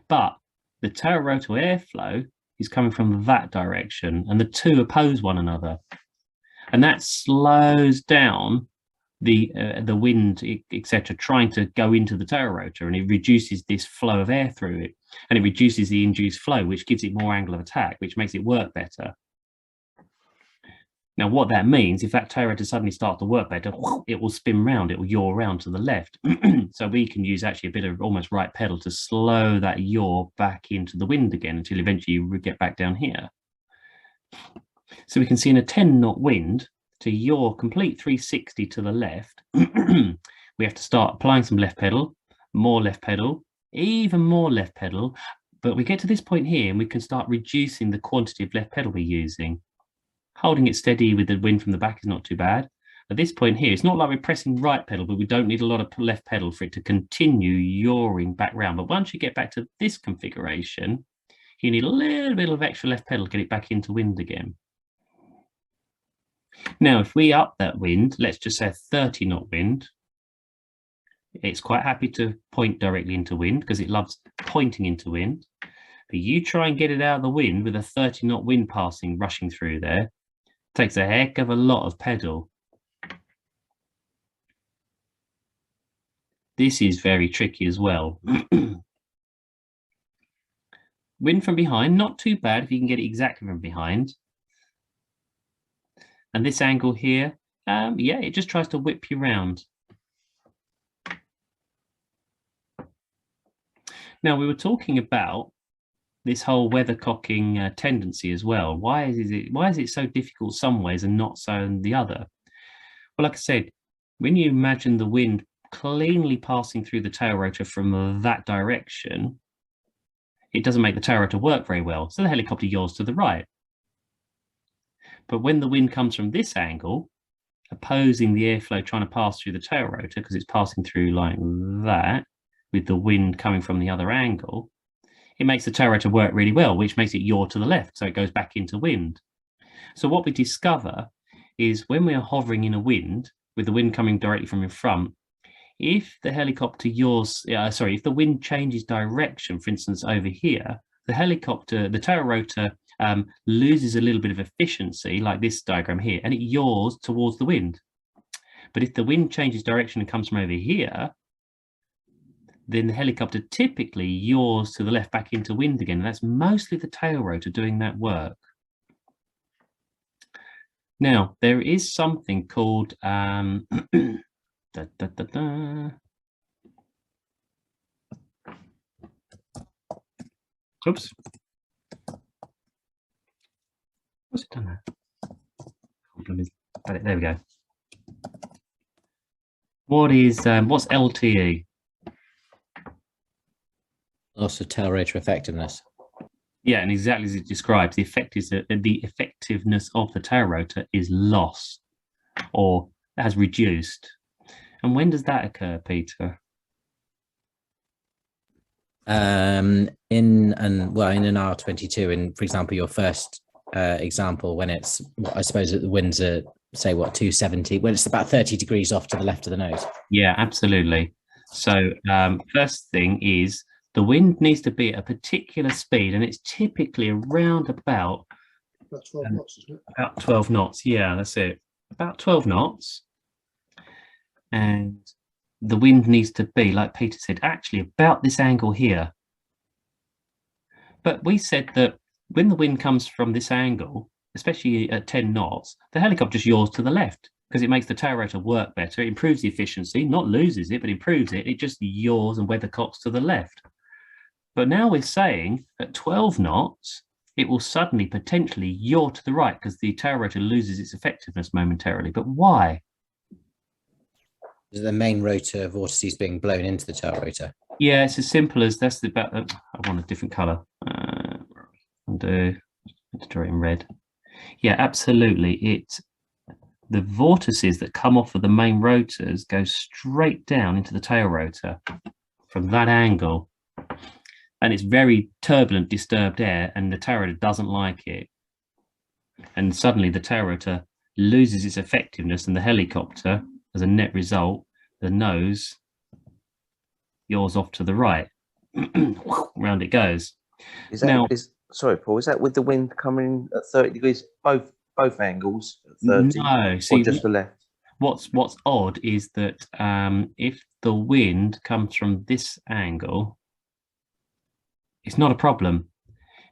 but the tail rotor airflow is coming from that direction, and the two oppose one another. And that slows down the wind, etc., trying to go into the tail rotor, and it reduces this flow of air through it, and it reduces the induced flow, which gives it more angle of attack, which makes it work better. Now, what that means, if that tail rotor suddenly starts to work better, it will spin round, it will yaw around to the left. So we can use actually a bit of almost right pedal to slow that yaw back into the wind again until eventually we get back down here. So we can see in a 10 knot wind, to yaw complete 360 to the left, we have to start applying some left pedal, more left pedal, even more left pedal. But we get to this point here and we can start reducing the quantity of left pedal we're using. Holding it steady with the wind from the back is not too bad. At this point here, it's not like we're pressing right pedal, but we don't need a lot of left pedal for it to continue yawing back round. But once you get back to this configuration, you need a little bit of extra left pedal to get it back into wind again. Now, if we up that wind, let's just say a 30 knot wind, it's quite happy to point directly into wind because it loves pointing into wind. But you try and get it out of the wind with a 30 knot wind passing, rushing through there, takes a heck of a lot of pedal. This is very tricky as well. Wind from behind, not too bad if you can get it exactly from behind. And this angle here, yeah, it just tries to whip you round. Now, we were talking about this whole weathercocking tendency as well. Why is it so difficult some ways and not so in the other? Well, like I said, when you imagine the wind cleanly passing through the tail rotor from that direction, it doesn't make the tail rotor work very well. So the helicopter yaws to the right. But when the wind comes from this angle, opposing the airflow trying to pass through the tail rotor, because it's passing through like that, with the wind coming from the other angle, it makes the tail rotor work really well, which makes it yaw to the left, so it goes back into wind. So what we discover is when we are hovering in a wind, with the wind coming directly from in front, if the helicopter if the wind changes direction, for instance, over here, the tail rotor loses a little bit of efficiency, like this diagram here, and it yaws towards the wind. But if the wind changes direction and comes from over here, then the helicopter typically yaws to the left back into wind again. And that's mostly the tail rotor doing that work. Now, there is something called oops. What's it done there? There we go. What's LTE? Loss of tail rotor effectiveness. Yeah, and exactly as it describes, the effectiveness of the tail rotor is lost or has reduced. And when does that occur, Peter? In an R22, in, for example, your first example, when it's, I suppose the winds are, say, what, 270, when it's about 30 degrees off to the left of the nose. Yeah, absolutely. So first thing is the wind needs to be at a particular speed, and it's typically around about 12 knots, isn't it? About 12 knots. Yeah, that's it. About 12 knots. And the wind needs to be, like Peter said, actually about this angle here. But we said that when the wind comes from this angle, especially at 10 knots, the helicopter just yaws to the left because it makes the tail rotor work better. It improves the efficiency, not loses it, but improves it. It just yaws and weathercocks to the left. But now we're saying at 12 knots, it will suddenly potentially yaw to the right because the tail rotor loses its effectiveness momentarily. But why? The main rotor vortices being blown into the tail rotor. Yeah, it's as simple as that's about. I want a different color. I'll do to draw it in red. Yeah, absolutely. The vortices that come off of the main rotors go straight down into the tail rotor from that angle. And it's very turbulent, disturbed air, and the tail rotor doesn't like it. And suddenly the tail rotor loses its effectiveness, and the helicopter, as a net result, the nose yaws off to the right. Round it goes. Sorry, Paul, is that with the wind coming at 30 degrees, both angles at 30? No, see, or just the left? What's odd is that if the wind comes from this angle, it's not a problem,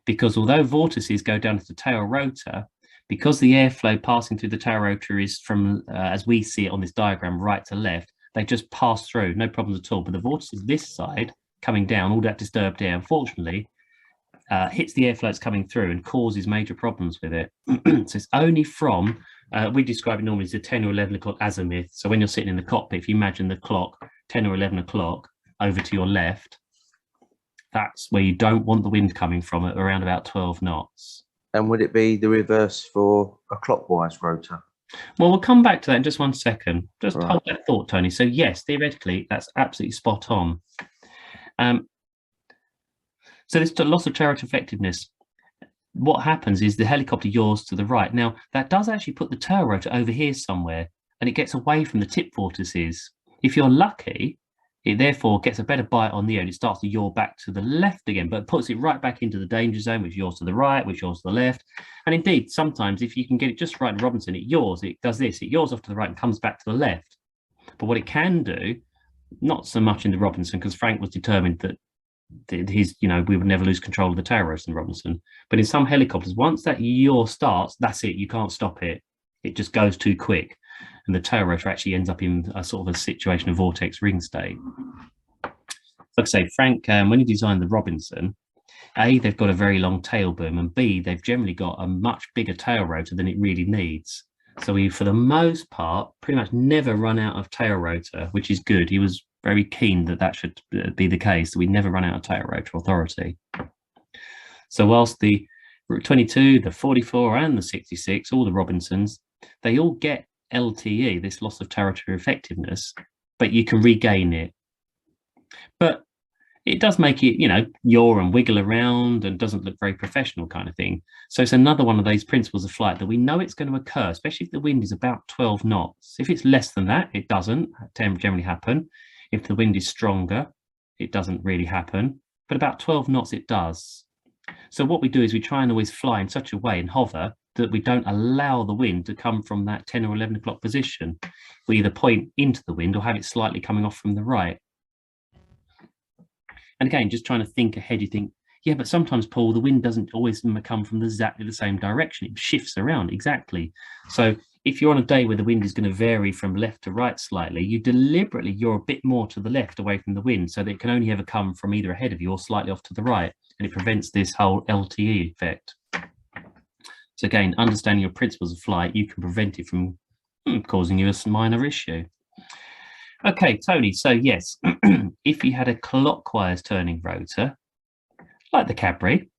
because although vortices go down to the tail rotor, because the airflow passing through the tail rotor is from, as we see it on this diagram, right to left, they just pass through, no problems at all. But the vortices this side, coming down, all that disturbed air, unfortunately, hits the airflow that's coming through and causes major problems with it. So it's only from, we describe it normally as a 10 or 11 o'clock azimuth. So when you're sitting in the cockpit, if you imagine the clock, 10 or 11 o'clock over to your left, that's where you don't want the wind coming from at around about 12 knots. And would it be the reverse for a clockwise rotor? Well, we'll come back to that in just 1 second. Just Right. hold that thought, Tony. So yes, theoretically, that's absolutely spot on. So this loss of tail rotor effectiveness, what happens is the helicopter yaws to the right. Now, that does actually put the tail rotor over here somewhere, and it gets away from the tip vortices. If you're lucky, it therefore gets a better bite on the air and it starts to yaw back to the left again, but it puts it right back into the danger zone, which yaws to the right, which yaws to the left. And indeed, sometimes if you can get it just right in Robinson, it yaws, it does this, it yaws off to the right and comes back to the left. But what it can do, not so much in the Robinson, because Frank was determined that we would never lose control of the tail rotor in Robinson. But in some helicopters, once that yaw starts, that's it, you can't stop it. It just goes too quick. And the tail rotor actually ends up in a sort of a situation of vortex ring state. Like I say, Frank, when he designed the Robinson, A, they've got a very long tail boom, and B, they've generally got a much bigger tail rotor than it really needs. So we, for the most part, pretty much never run out of tail rotor, which is good. He was very keen that that should be the case, that we never run out of tail rotor authority. So whilst the 22, the 44 and the 66, all the Robinsons, they all get LTE, this loss of tail rotor effectiveness, but you can regain it. But it does make it, yaw and wiggle around and doesn't look very professional kind of thing. So it's another one of those principles of flight that we know it's going to occur, especially if the wind is about 12 knots. If it's less than that, it doesn't generally happen. If the wind is stronger, it doesn't really happen, but about 12 knots it does. So what we do is we try and always fly in such a way and hover that we don't allow the wind to come from that 10 or 11 o'clock position. We either point into the wind or have it slightly coming off from the right. And again, just trying to think ahead, you think, yeah, but sometimes, Paul, the wind doesn't always come from exactly the same direction. It shifts around, exactly. So if you're on a day where the wind is going to vary from left to right slightly, you're a bit more to the left away from the wind, so that it can only ever come from either ahead of you or slightly off to the right, and it prevents this whole LTE effect. So again, understanding your principles of flight, you can prevent it from causing you a minor issue. Okay, Tony, so yes, if you had a clockwise turning rotor, like the Cadbury,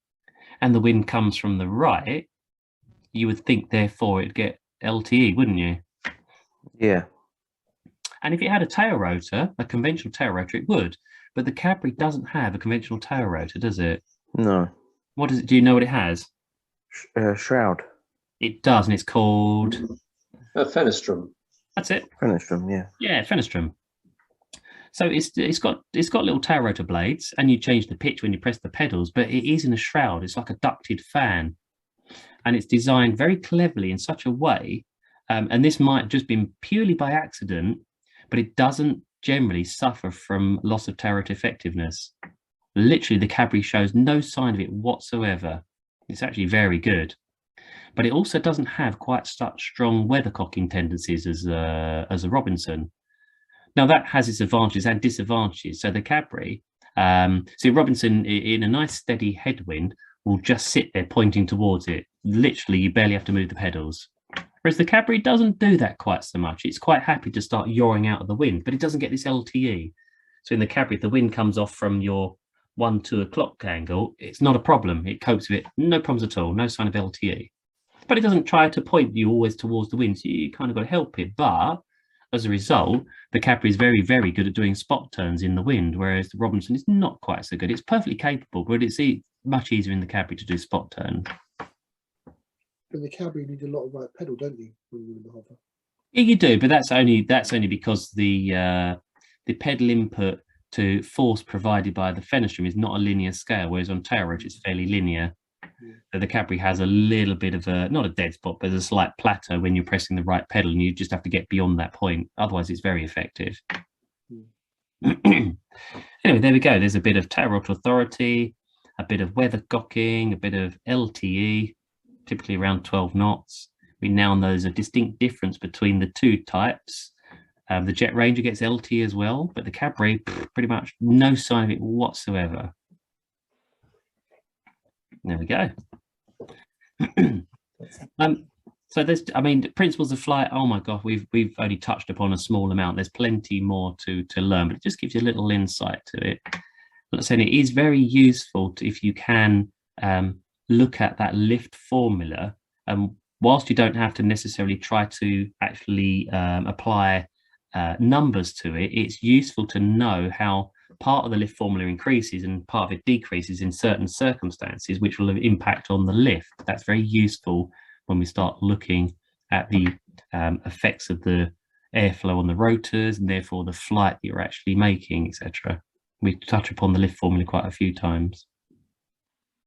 and the wind comes from the right, you would think, therefore, it'd get LTE, wouldn't you? Yeah. And if it had a tail rotor, a conventional tail rotor, it would. But the Cadbury doesn't have a conventional tail rotor, does it? No. What does it? Do you know what it has? Shroud. It does, and it's called Fenestrum. That's it. Fenestrum, yeah. Yeah, Fenestrum. So it's got little tail rotor blades, and you change the pitch when you press the pedals, but it is in a shroud. It's like a ducted fan, and it's designed very cleverly in such a way, and this might have just been purely by accident, but it doesn't generally suffer from loss of tail rotor effectiveness. Literally, the Cadbury shows no sign of it whatsoever. It's actually very good, but it also doesn't have quite such strong weathercocking tendencies as a Robinson. Now that has its advantages and disadvantages. So the Cadbury, see, Robinson in a nice steady headwind will just sit there pointing towards it. Literally, you barely have to move the pedals. Whereas the Cadbury doesn't do that quite so much. It's quite happy to start yawing out of the wind, but it doesn't get this LTE. So in the Cadbury, if the wind comes off from your 1-2 o'clock angle, it's not a problem. It copes with it, no problems at all, no sign of LTE. But it doesn't try to point you always towards the wind, so you kind of got to help it. But as a result, the Cadbury is very, very good at doing spot turns in the wind, whereas the Robinson is not quite so good. It's perfectly capable, but it's much easier in the Cadbury to do spot turn. But the Cadbury need a lot of right pedal, don't you, when you're in the hover? Yeah, you do, but that's only because the pedal input to force provided by the Fenestrum is not a linear scale, whereas on tail rotor it's fairly linear. Yeah. So the Cadbury has a little bit of not a dead spot, but a slight plateau when you're pressing the right pedal, and you just have to get beyond that point. Otherwise, it's very effective. Anyway, there we go. There's a bit of tail rotor authority, a bit of weathercocking, a bit of LTE, typically around 12 knots. We now know there's a distinct difference between the two types. The Jet Ranger gets LTE as well, but the Cadbury, pretty much no sign of it whatsoever. There we go. So there's, I mean, principles of flight. Oh my God, we've only touched upon a small amount. There's plenty more to learn, but it just gives you a little insight to it. Like I said, it is very useful if you can look at that lift formula. Whilst you don't have to necessarily try to actually apply numbers to it, it's useful to know how part of the lift formula increases and part of it decreases in certain circumstances, which will have impact on the lift. That's very useful when we start looking at the effects of the airflow on the rotors and therefore the flight that you're actually making, etc. We touch upon the lift formula quite a few times.